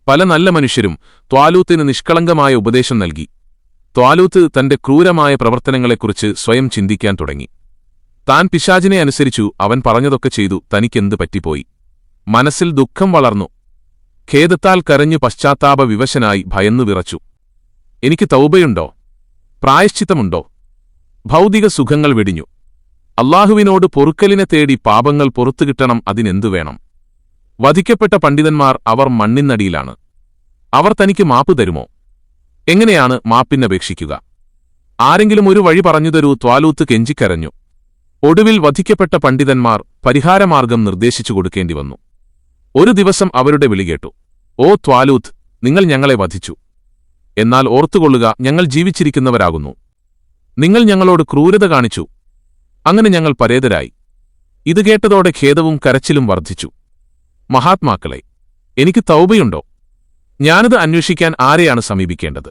പല നല്ല മനുഷ്യരും ത്വാലൂത്തിന് നിഷ്കളങ്കമായ ഉപദേശം നൽകി. ത്വാലൂത്ത് തന്റെ ക്രൂരമായ പ്രവർത്തനങ്ങളെക്കുറിച്ച് സ്വയം ചിന്തിക്കാൻ തുടങ്ങി. താൻ പിശാചിനെ അനുസരിച്ചു, അവൻ പറഞ്ഞതൊക്കെ ചെയ്തു, തനിക്കെന്ത് പറ്റിപ്പോയി? മനസ്സിൽ ദുഃഖം വളർന്നു. ഖേദത്താൽ കരഞ്ഞു പശ്ചാത്താപ വിവശനായി ഭയന്നു വിറച്ചു. എനിക്ക് തൗബയുണ്ടോ? പ്രായശ്ചിത്തമുണ്ടോ? ഭൗതിക സുഖങ്ങൾ വെടിഞ്ഞു. അല്ലാഹുവിനോട് പൊറുക്കലിനെ തേടി പാപങ്ങൾ പൊറുത്തുകിട്ടണം. അതിനെന്തു വേണം? വധിക്കപ്പെട്ട പണ്ഡിതന്മാർ അവർ മണ്ണിനടിയിലാണ്. അവർ തനിക്ക് മാപ്പ് തരുമോ? എങ്ങനെയാണ് മാപ്പിനപേക്ഷിക്കുക? ആരെങ്കിലും ഒരു വഴി പറഞ്ഞുതരൂ. ത്വാലൂത്ത് കെഞ്ചിക്കരഞ്ഞു. ഒടുവിൽ വധിക്കപ്പെട്ട പണ്ഡിതന്മാർ പരിഹാരമാർഗം നിർദ്ദേശിച്ചു കൊടുക്കേണ്ടി വന്നു. ഒരു ദിവസം അവരുടെ വിളികേട്ടു. ഓ ത്വാലൂത്ത്, നിങ്ങൾ ഞങ്ങളെ വധിച്ചു. എന്നാൽ ഓർത്തുകൊള്ളുക, ഞങ്ങൾ ജീവിച്ചിരിക്കുന്നവരാകുന്നു. നിങ്ങൾ ഞങ്ങളോട് ക്രൂരത കാണിച്ചു. അങ്ങനെ ഞങ്ങൾ പരേതരായി. ഇത് കേട്ടതോടെ ഖേദവും കരച്ചിലും വർദ്ധിച്ചു. മഹാത്മാക്കളെ, എനിക്ക് തൗബയുണ്ടോ? ഞാനിത് അന്വേഷിക്കാൻ ആരെയാണ് സമീപിക്കേണ്ടത്?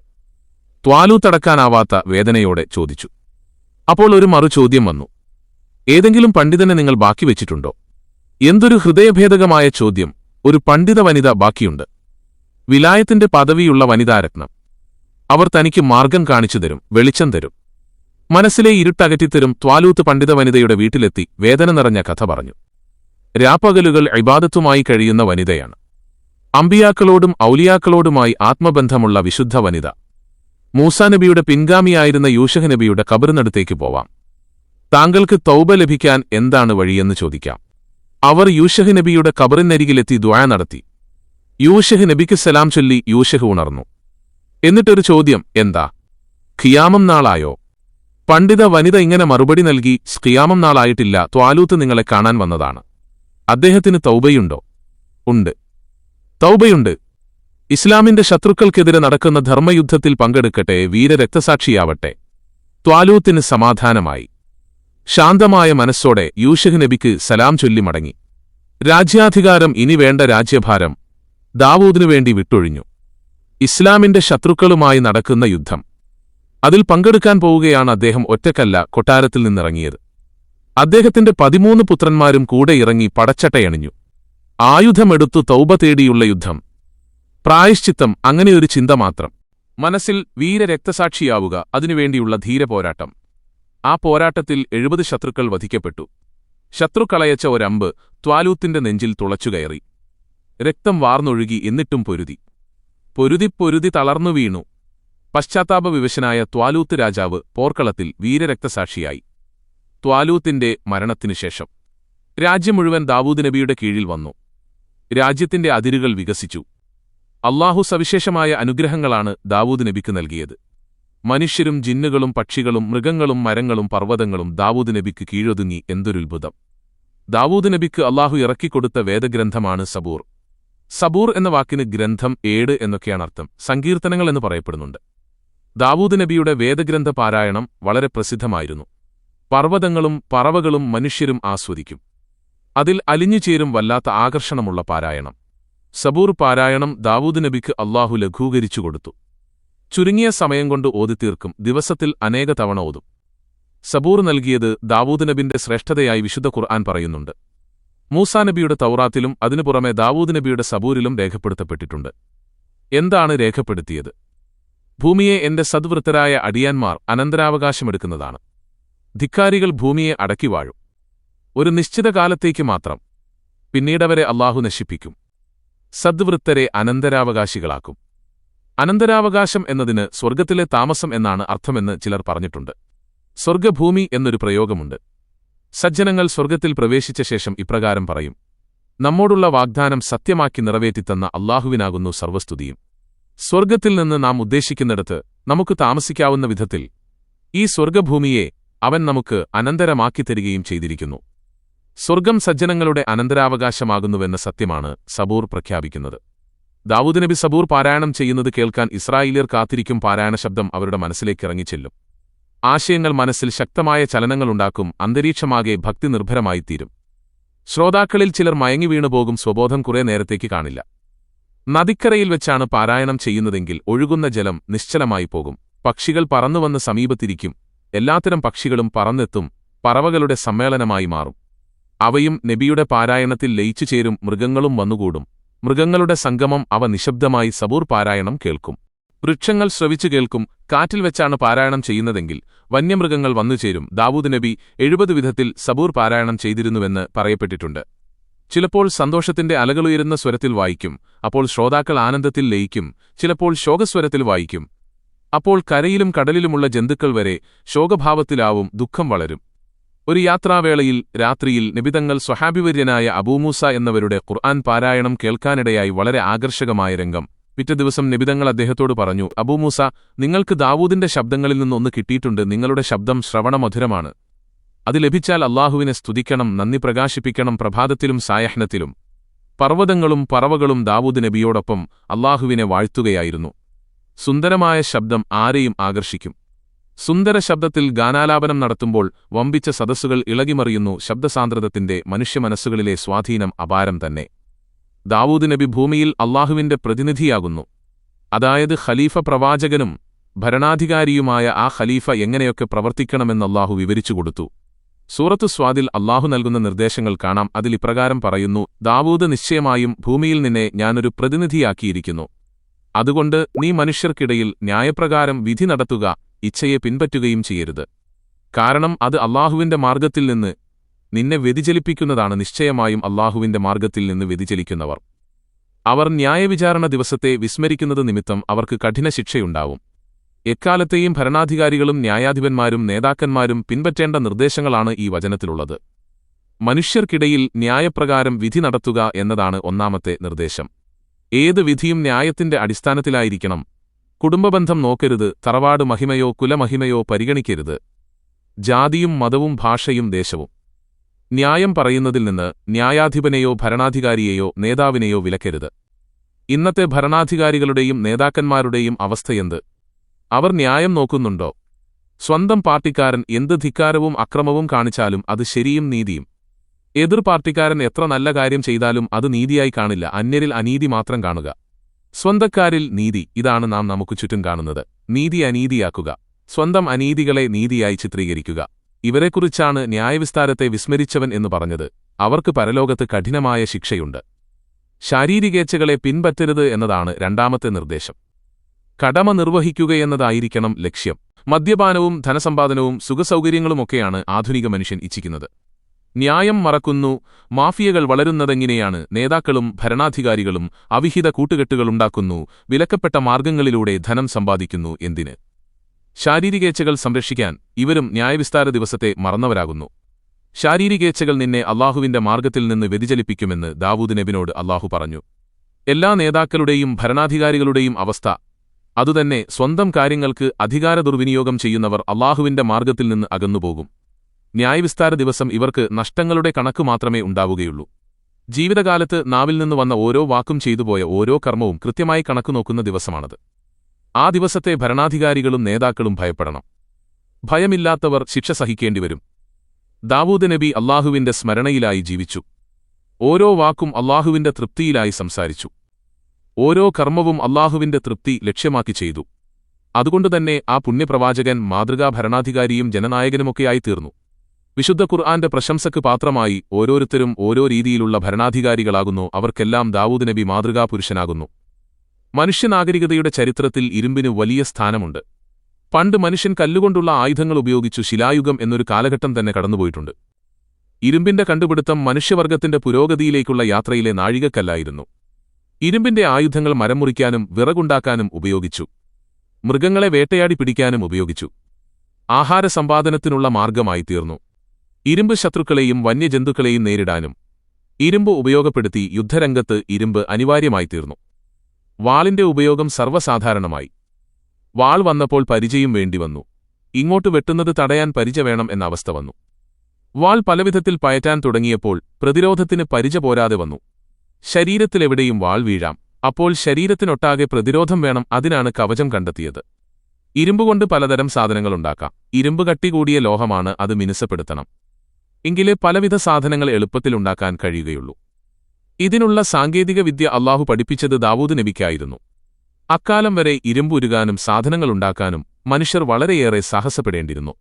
ത്വാലൂത്തടക്കാനാവാത്ത വേദനയോടെ ചോദിച്ചു. അപ്പോൾ ഒരു മറുചോദ്യം വന്നു. ഏതെങ്കിലും പണ്ഡിതനെ നിങ്ങൾ ബാക്കി വെച്ചിട്ടുണ്ടോ? എന്തൊരു ഹൃദയഭേദകമായ ചോദ്യം! ഒരു പണ്ഡിത വനിത ബാക്കിയുണ്ട്. വിലായത്തിന്റെ പദവിയുള്ള വനിതാരത്നം. അവർ തനിക്ക് മാർഗം കാണിച്ചു തരും, വെളിച്ചം തരും, മനസ്സിലെ ഇരുട്ടകറ്റിത്തരും. ത്വാലൂത്ത് പണ്ഡിത വനിതയുടെ വീട്ടിലെത്തി വേദന നിറഞ്ഞ കഥ പറഞ്ഞു. രാപ്പകലുകൾ ഇബാദത്തുമായി കഴിയുന്ന വനിതയാണ്. അമ്പിയാക്കളോടും ഔലിയാക്കളോടുമായി ആത്മബന്ധമുള്ള വിശുദ്ധ വനിത. മൂസാനബിയുടെ പിൻഗാമിയായിരുന്ന യൂഷഹ് നബിയുടെ ഖബറിനടുത്തേക്ക് പോവാം. താങ്കൾക്ക് തൗബ ലഭിക്കാൻ എന്താണ് വഴിയെന്ന് ചോദിക്കാം. അവർ യൂഷഹ് നബിയുടെ ഖബറിനരികിലെത്തി ദുആ നടത്തി. യൂഷഹ് നബിക്ക് സലാം ചൊല്ലി യൂഷഹ് ഉണർന്നു. എന്നിട്ടൊരു ചോദ്യം, എന്താ ഖിയാമം നാളായോ? പണ്ഡിത വനിത ഇങ്ങനെ മറുപടി നൽകി, ഖിയാമം നാളായിട്ടില്ല, ത്വാലൂത്ത് നിങ്ങളെ കാണാൻ വന്നതാണ്. അദ്ദേഹത്തിന് തൗബയുണ്ടോ? ഉണ്ട്, തൗബയുണ്ട്. ഇസ്ലാമിന്റെ ശത്രുക്കൾക്കെതിരെ നടക്കുന്ന ധർമ്മയുദ്ധത്തിൽ പങ്കെടുക്കട്ടെ, വീരരക്തസാക്ഷിയാവട്ടെ. ത്വാലൂത്തിന് സമാധാനമായി. ശാന്തമായ മനസ്സോടെ യൂഷഹ് നബിക്ക് സലാം ചൊല്ലി മടങ്ങി. രാജ്യാധികാരം ഇനി വേണ്ട, രാജ്യഭാരം ദാവൂദിനു വേണ്ടി വിട്ടൊഴിഞ്ഞു. ഇസ്ലാമിന്റെ ശത്രുക്കളുമായി നടക്കുന്ന യുദ്ധം, അതിൽ പങ്കെടുക്കാൻ പോവുകയാണ് അദ്ദേഹം. ഒറ്റക്കല്ല കൊട്ടാരത്തിൽ നിന്നിറങ്ങിയത്. അദ്ദേഹത്തിന്റെ 13 പുത്രന്മാരും കൂടെ ഇറങ്ങി പടച്ചട്ടയണിഞ്ഞു. ആയുധമെടുത്തു തൗബ തേടിയുള്ള യുദ്ധം, പ്രായശ്ചിത്തം, അങ്ങനെയൊരു ചിന്ത മാത്രം. മനസ്സിൽ വീരരക്തസാക്ഷിയാവുക, അതിനുവേണ്ടിയുള്ള ധീരപോരാട്ടം. ആ പോരാട്ടത്തിൽ 70 ശത്രുക്കൾ വധിക്കപ്പെട്ടു. ശത്രുക്കളയച്ച ഒരമ്പ് ത്വാലൂത്തിന്റെ നെഞ്ചിൽ തുളച്ചുകയറി. രക്തം വാർന്നൊഴുകി. എന്നിട്ടും പൊരുതി തളർന്നു വീണു. പശ്ചാത്താപവിവശനായ ത്വാലൂത്ത് രാജാവ് പോർക്കളത്തിൽ വീരരക്തസാക്ഷിയായി. ത്വാലൂത്തിന്റെ മരണത്തിനുശേഷം രാജ്യം മുഴുവൻ ദാവൂദ് നബിയുടെ കീഴിൽ വന്നു. രാജ്യത്തിന്റെ അതിരുകൾ വികസിച്ചു. അല്ലാഹു സവിശേഷമായ അനുഗ്രഹങ്ങളാണ് ദാവൂദ് നബിക്ക് നൽകിയത്. മനുഷ്യരും ജിന്നുകളും പക്ഷികളും മൃഗങ്ങളും മരങ്ങളും പർവ്വതങ്ങളും ദാവൂദ് നബിക്ക് കീഴൊതുങ്ങി. എന്തൊരുത്ഭുതം! ദാവൂദ് നബിക്ക് അല്ലാഹു ഇറക്കിക്കൊടുത്ത വേദഗ്രന്ഥമാണ് സബൂർ. സബൂർ എന്ന വാക്കിന് ഗ്രന്ഥം, ഏട് എന്നൊക്കെയാണർത്ഥം. സങ്കീർത്തനങ്ങൾ എന്ന് പറയപ്പെടുന്നുണ്ട്. ദാവൂദ് നബിയുടെ വേദഗ്രന്ഥ പാരായണം വളരെ പ്രസിദ്ധമായിരുന്നു. പർവ്വതങ്ങളും പറവകളും മനുഷ്യരും ആസ്വദിക്കും. അതിൽ അലിഞ്ഞുചേരും വല്ലാത്ത ആകർഷണമുള്ള പാരായണം. സബൂർ പാരായണം ദാവൂദ് നബിക്ക് അല്ലാഹു ലഘൂകരിച്ചു കൊടുത്തു. ചുരുങ്ങിയ സമയം കൊണ്ട് ഓതിത്തീർക്കും. ദിവസത്തിൽ അനേക തവണ ഓതും. സബൂർ നൽകിയത് ദാവൂദ് നബിന്റെ ശ്രേഷ്ഠതയായി വിശുദ്ധ ഖുർആൻ പറയുന്നുണ്ട്. മൂസാ നബിയുടെ തൗറാത്തിലും അതിനു പുറമെ ദാവൂദ് നബിയുടെ സബൂരിലും രേഖപ്പെടുത്തപ്പെട്ടിട്ടുണ്ട്. എന്താണ് രേഖപ്പെടുത്തിയത്? ഭൂമിയെ എന്റെ സദ്വൃത്തരായ അടിയാന്മാർ അനന്തരാവകാശമെടുക്കുന്നതാണ്. ധിക്കാരികൾ ഭൂമിയെ അടക്കി വാഴും. ഒരു നിശ്ചിത കാലത്തേക്ക് മാത്രം. പിന്നീടവരെ അല്ലാഹു നശിപ്പിക്കും. സദ്വൃത്തരെ അനന്തരാവകാശികളാക്കും. അനന്തരാവകാശം എന്നതിന് സ്വർഗ്ഗത്തിലെ താമസം എന്നാണ് അർത്ഥമെന്ന് ചിലർ പറഞ്ഞിട്ടുണ്ട്. സ്വർഗ്ഗഭൂമി എന്നൊരു പ്രയോഗമുണ്ട്. സജ്ജനങ്ങൾ സ്വർഗ്ഗത്തിൽ പ്രവേശിച്ച ശേഷം ഇപ്രകാരം പറയും: നമ്മോടുള്ള വാഗ്ദാനം സത്യമാക്കി നിറവേറ്റിത്തന്ന അല്ലാഹുവിനാകുന്നു സർവസ്തുതിയും. സ്വർഗ്ഗത്തിൽ നിന്ന് നാം ഉദ്ദേശിക്കുന്നിടത്ത് നമുക്ക് താമസിക്കാവുന്ന വിധത്തിൽ ഈ സ്വർഗ്ഗഭൂമിയെ അവൻ നമുക്ക് അനന്തരമാക്കിത്തരികയും ചെയ്തിരിക്കുന്നു. സ്വർഗ്ഗം സജ്ജനങ്ങളുടെ അനന്തരാവകാശമാകുന്നുവെന്ന സത്യമാണ് സബൂർ പ്രഖ്യാപിക്കുന്നത്. ദാവൂദ് നബി സബൂർ പാരായണം ചെയ്യുന്നത് കേൾക്കാൻ ഇസ്രായേലിയർ കാത്തിരിക്കും. പാരായണ ശബ്ദം അവരുടെ മനസ്സിലേക്കിറങ്ങിച്ചെല്ലും. ആശയങ്ങൾ മനസ്സിൽ ശക്തമായ ചലനങ്ങളുണ്ടാക്കും. അന്തരീക്ഷമാകെ ഭക്തി നിർഭരമായിത്തീരും. ശ്രോതാക്കളിൽ ചിലർ മയങ്ങി വീണുപോകും. സ്വബോധം കുറെ നേരത്തേക്ക് കാണില്ല. നദിക്കരയിൽ വെച്ചാണ് പാരായണം ചെയ്യുന്നതെങ്കിൽ ഒഴുകുന്ന ജലം നിശ്ചലമായി പോകും. പക്ഷികൾ പറന്നുവന്ന് സമീപത്തിരിക്കും. എല്ലാത്തരം പക്ഷികളും പറന്നെത്തും. പറവകളുടെ സമ്മേളനമായി മാറും. അവയും നബിയുടെ പാരായണത്തിൽ ലയിച്ചുചേരും. മൃഗങ്ങളും വന്നുകൂടും. മൃഗങ്ങളുടെ സംഗമം അവ നിശബ്ദമായി സബൂർ പാരായണം കേൾക്കും. വൃക്ഷങ്ങൾ ശ്രവിച്ചു കേൾക്കും. കാറ്റിൽ വെച്ചാണ് പാരായണം ചെയ്യുന്നതെങ്കിൽ വന്യമൃഗങ്ങൾ വന്നുചേരും. ദാവൂദ് നബി 70 വിധത്തിൽ സബൂർ പാരായണം ചെയ്തിരുന്നുവെന്ന് പറയപ്പെട്ടിട്ടുണ്ട്. ചിലപ്പോൾ സന്തോഷത്തിന്റെ അലകളുയരുന്ന സ്വരത്തിൽ വായിക്കും, അപ്പോൾ ശ്രോതാക്കൾ ആനന്ദത്തിൽ ലയിക്കും. ചിലപ്പോൾ ശോകസ്വരത്തിൽ വായിക്കും, അപ്പോൾ കരയിലും കടലിലുമുള്ള ജന്തുക്കൾ വരെ ശോകഭാവത്തിലാവും, ദുഃഖം വളരും. ഒരു യാത്രാവേളയിൽ രാത്രിയിൽ നബിതങ്ങൾ സ്വഹാബിവര്യനായ അബൂമൂസ എന്നവരുടെ ഖുർആൻ പാരായണം കേൾക്കാനിടയായി. വളരെ ആകർഷകമായ രംഗം. പിറ്റേ ദിവസം നബിതങ്ങൾ അദ്ദേഹത്തോട് പറഞ്ഞു, അബൂമൂസ, നിങ്ങൾക്ക് ദാവൂദിന്റെ ശബ്ദങ്ങളിൽ നിന്നൊന്ന് കിട്ടിയിട്ടുണ്ട്. നിങ്ങളുടെ ശബ്ദം ശ്രവണമധുരമാണ്. അത് ലഭിച്ചാൽ അല്ലാഹുവിനെ സ്തുതിക്കണം, നന്ദി പ്രകാശിപ്പിക്കണം. പ്രഭാതത്തിലും സായഹ്നത്തിലും പർവ്വതങ്ങളും പറവകളും ദാവൂദ് നബിയോടൊപ്പം അല്ലാഹുവിനെ വാഴ്ത്തുകയായിരുന്നു. സുന്ദരമായ ശബ്ദം ആരെയും ആകർഷിക്കും. സുന്ദര ശബ്ദത്തിൽ ഗാനാലാപനം നടത്തുമ്പോൾ വമ്പിച്ച സദസ്സുകൾ ഇളകിമറിയുന്നു. ശബ്ദസാന്ദ്രതത്തിന്റെ മനുഷ്യമനസ്സുകളിലെ സ്വാധീനം അപാരം തന്നെ. ദാവൂദ് നബി ഭൂമിയിൽ അല്ലാഹുവിന്റെ പ്രതിനിധിയാകുന്നു. അതായത് ഖലീഫ, പ്രവാചകനും ഭരണാധികാരിയുമായ ആ ഖലീഫ എങ്ങനെയൊക്കെ പ്രവർത്തിക്കണമെന്ന് അല്ലാഹു വിവരിച്ചുകൊടുത്തു. സൂറത്തു സ്വാദിൽ അല്ലാഹു നൽകുന്ന നിർദ്ദേശങ്ങൾ കാണാം. അതിൽ ഇപ്രകാരം പറയുന്നു, ദാവൂദ്, നിശ്ചയമായും ഭൂമിയിൽ നിന്നെ ഞാനൊരു പ്രതിനിധിയാക്കിയിരിക്കുന്നു. അതുകൊണ്ട് നീ മനുഷ്യർക്കിടയിൽ ന്യായപ്രകാരം വിധി നടത്തുക, ഇച്ഛയെ പിൻപറ്റുകയും ചെയ്യരുത്. കാരണം അത് അല്ലാഹുവിന്റെ മാർഗ്ഗത്തിൽ നിന്ന് നിന്നെ വ്യതിചലിപ്പിക്കുന്നതാണ്. നിശ്ചയമായും അല്ലാഹുവിന്റെ മാർഗ്ഗത്തിൽ നിന്ന് വ്യതിചലിക്കുന്നവർ, അവർ ന്യായവിചാരണ ദിവസത്തെ വിസ്മരിക്കുന്നത് നിമിത്തം അവർക്ക് കഠിന ശിക്ഷയുണ്ടാവും. എക്കാലത്തെയും ഭരണാധികാരികളും ന്യായാധിപന്മാരും നേതാക്കന്മാരും പിൻപറ്റേണ്ട നിർദ്ദേശങ്ങളാണ് ഈ വചനത്തിലുള്ളത്. മനുഷ്യർക്കിടയിൽ ന്യായപ്രകാരം വിധി നടത്തുക എന്നതാണ് ഒന്നാമത്തെ നിർദ്ദേശം. ഏത് വിധിയും ന്യായത്തിന്റെ അടിസ്ഥാനത്തിലായിരിക്കണം. കുടുംബബന്ധം നോക്കരുത്. തറവാട് മഹിമയോ കുലമഹിമയോ പരിഗണിക്കരുത്. ജാതിയും മതവും ഭാഷയും ദേശവും. ന്യായം പറയുന്നതിൽ നിന്ന് ന്യായാധിപനെയോ ഭരണാധികാരിയെയോ നേതാവിനെയോ വിലക്കരുത്. ഇന്നത്തെ ഭരണാധികാരികളുടെയും നേതാക്കന്മാരുടെയും അവസ്ഥയെന്ത്? അവർ ന്യായം നോക്കുന്നുണ്ടോ? സ്വന്തം പാർട്ടിക്കാരൻ എന്ത് ധിക്കാരവും അക്രമവും കാണിച്ചാലും അത് ശരിയും നീതിയും. എതിർ പാർട്ടിക്കാരൻ എത്ര നല്ല കാര്യം ചെയ്താലും അത് നീതിയായി കാണില്ല. അന്യരിൽ അനീതി മാത്രം കാണുക. സ്വന്തക്കാരിൽ നീതി. ഇതാണ് നാം നമുക്ക് ചുറ്റും കാണുന്നത്. നീതി അനീതിയാക്കുക, സ്വന്തം അനീതികളെ നീതിയായി ചിത്രീകരിക്കുക. ഇവരെക്കുറിച്ചാണ് ന്യായവിസ്താരത്തെ വിസ്മരിച്ചവൻ എന്ന് പറഞ്ഞത്. അവർക്ക് പരലോകത്ത് കഠിനമായ ശിക്ഷയുണ്ട്. ശാരീരികേച്ഛകളെ പിൻപറ്റരുത് എന്നതാണ് രണ്ടാമത്തെ നിർദ്ദേശം. കടമ നിർവഹിക്കുകയെന്നതായിരിക്കണം ലക്ഷ്യം. മദ്യപാനവും ധനസമ്പാദനവും സുഖസൗകര്യങ്ങളുമൊക്കെയാണ് ആധുനിക മനുഷ്യൻ ഇച്ഛിക്കുന്നത്. ന്യായം മറക്കുന്നു. മാഫിയകൾ വളരുന്നതെങ്ങനെയാണ്? നേതാക്കളും ഭരണാധികാരികളും അവിഹിത കൂട്ടുകെട്ടുകളുണ്ടാക്കുന്നു. വിലക്കപ്പെട്ട മാർഗങ്ങളിലൂടെ ധനം സമ്പാദിക്കുന്നു. എന്തിന്? ശാരീരികേച്ഛകൾ സംരക്ഷിക്കാൻ. ഇവരും ന്യായവിസ്താര ദിവസത്തെ മറന്നവരാകുന്നു. ശാരീരികേച്ഛകൾ നിന്നെ അല്ലാഹുവിന്റെ മാർഗ്ഗത്തിൽ നിന്ന് വ്യതിചലിപ്പിക്കുമെന്ന് ദാവൂദ് നബിയോട് അല്ലാഹു പറഞ്ഞു. എല്ലാ നേതാക്കളുടെയും ഭരണാധികാരികളുടെയും അവസ്ഥ അതുതന്നെ. സ്വന്തം കാര്യങ്ങൾക്ക് അധികാര ദുർവിനിയോഗം ചെയ്യുന്നവർ അല്ലാഹുവിന്റെ മാർഗ്ഗത്തിൽ നിന്ന് അകന്നുപോകും. ന്യായവിസ്താര ദിവസം ഇവർക്ക് നഷ്ടങ്ങളുടെ കണക്ക് മാത്രമേ ഉണ്ടാവുകയുള്ളൂ. ജീവിതകാലത്ത് നാവിൽ നിന്ന് വന്ന ഓരോ വാക്കും ചെയ്തുപോയ ഓരോ കർമ്മവും കൃത്യമായി കണക്കു നോക്കുന്ന ദിവസമാണത്. ആ ദിവസത്തെ ഭരണാധികാരികളും നേതാക്കളും ഭയപ്പെടണം. ഭയമില്ലാത്തവർ ശിക്ഷ സഹിക്കേണ്ടിവരും. ദാവൂദ് നബി അല്ലാഹുവിന്റെ സ്മരണയിലായി ജീവിച്ചു. ഓരോ വാക്കും അല്ലാഹുവിന്റെ തൃപ്തിയിലായി സംസാരിച്ചു. ഓരോ കർമ്മവും അല്ലാഹുവിന്റെ തൃപ്തി ലക്ഷ്യമാക്കി ചെയ്തു. അതുകൊണ്ടുതന്നെ ആ പുണ്യപ്രവാചകൻ മാതൃകാ ഭരണാധികാരിയും ജനനായകനുമൊക്കെയായി തീർന്നു. വിശുദ്ധ ഖുർആന്റെ പ്രശംസക്ക് പാത്രമായി ഓരോരുത്തരും ഓരോ രീതിയിലുള്ള ഭരണാധികാരികളാകുന്നു. അവർക്കെല്ലാം ദാവൂദ് നബി മാതൃകാപുരുഷനാകുന്നു. മനുഷ്യനാഗരികതയുടെ ചരിത്രത്തിൽ ഇരുമ്പിന് വലിയ സ്ഥാനമുണ്ട്. പണ്ട് മനുഷ്യൻ കല്ലുകൊണ്ടുള്ള ആയുധങ്ങൾ ഉപയോഗിച്ചു. ശിലായുഗം എന്നൊരു കാലഘട്ടം തന്നെ കടന്നുപോയിട്ടുണ്ട്. ഇരുമ്പിന്റെ കണ്ടുപിടുത്തം മനുഷ്യവർഗത്തിന്റെ പുരോഗതിയിലേക്കുള്ള യാത്രയിലെ നാഴികക്കല്ലായിരുന്നു. ഇരുമ്പിന്റെ ആയുധങ്ങൾ മരം മുറിക്കാനും വിറകുണ്ടാക്കാനും ഉപയോഗിച്ചു. മൃഗങ്ങളെ വേട്ടയാടി പിടിക്കാനും ഉപയോഗിച്ചു. ആഹാരസമ്പാദനത്തിനുള്ള മാർഗമായി തീർന്നു. ഇരുമ്പ് ശത്രുക്കളെയും വന്യജന്തുക്കളെയും നേരിടാനും ഇരുമ്പ് ഉപയോഗപ്പെടുത്തി യുദ്ധരംഗത്ത് ഇരുമ്പ് അനിവാര്യമായി തീർന്നു. വാളിന്റെ ഉപയോഗം സർവ്വസാധാരണമായി. വാൾ വന്നപ്പോൾ പരിചയും വേണ്ടിവന്നു. ഇങ്ങോട്ട് വെട്ടുന്നത് തടയാൻ പരിച വേണം എന്ന അവസ്ഥ വന്നു. വാൾ പലവിധത്തിൽ പയറ്റാൻ തുടങ്ങിയപ്പോൾ പ്രതിരോധത്തിന് പരിച പോരാതെ വന്നു. ശരീരത്തിലെവിടെയും വാൾ വീഴാം. അപ്പോൾ ശരീരത്തിനൊട്ടാകെ പ്രതിരോധം വേണം. അതിനാണ് കവചം കണ്ടെത്തിയത്. ഇരുമ്പുകൊണ്ട് പലതരം സാധനങ്ങളുണ്ടാക്കാം. ഇരുമ്പ് കട്ടി കൂടിയ ലോഹമാണ്. അത് മിനുസപ്പെടുത്തണം. എങ്കിലേ പലവിധ സാധനങ്ങൾ എളുപ്പത്തിലുണ്ടാക്കാൻ കഴിയുകയുള്ളൂ. ഇതിനുള്ള സാങ്കേതിക വിദ്യ അല്ലാഹു പഠിപ്പിച്ചത് ദാവൂദ് നബിക്കായിരുന്നു. അക്കാലം വരെ ഇരുമ്പുരുകാനും സാധനങ്ങളുണ്ടാക്കാനും മനുഷ്യർ വളരെയേറെ സാഹസപ്പെടേണ്ടിയിരുന്നു.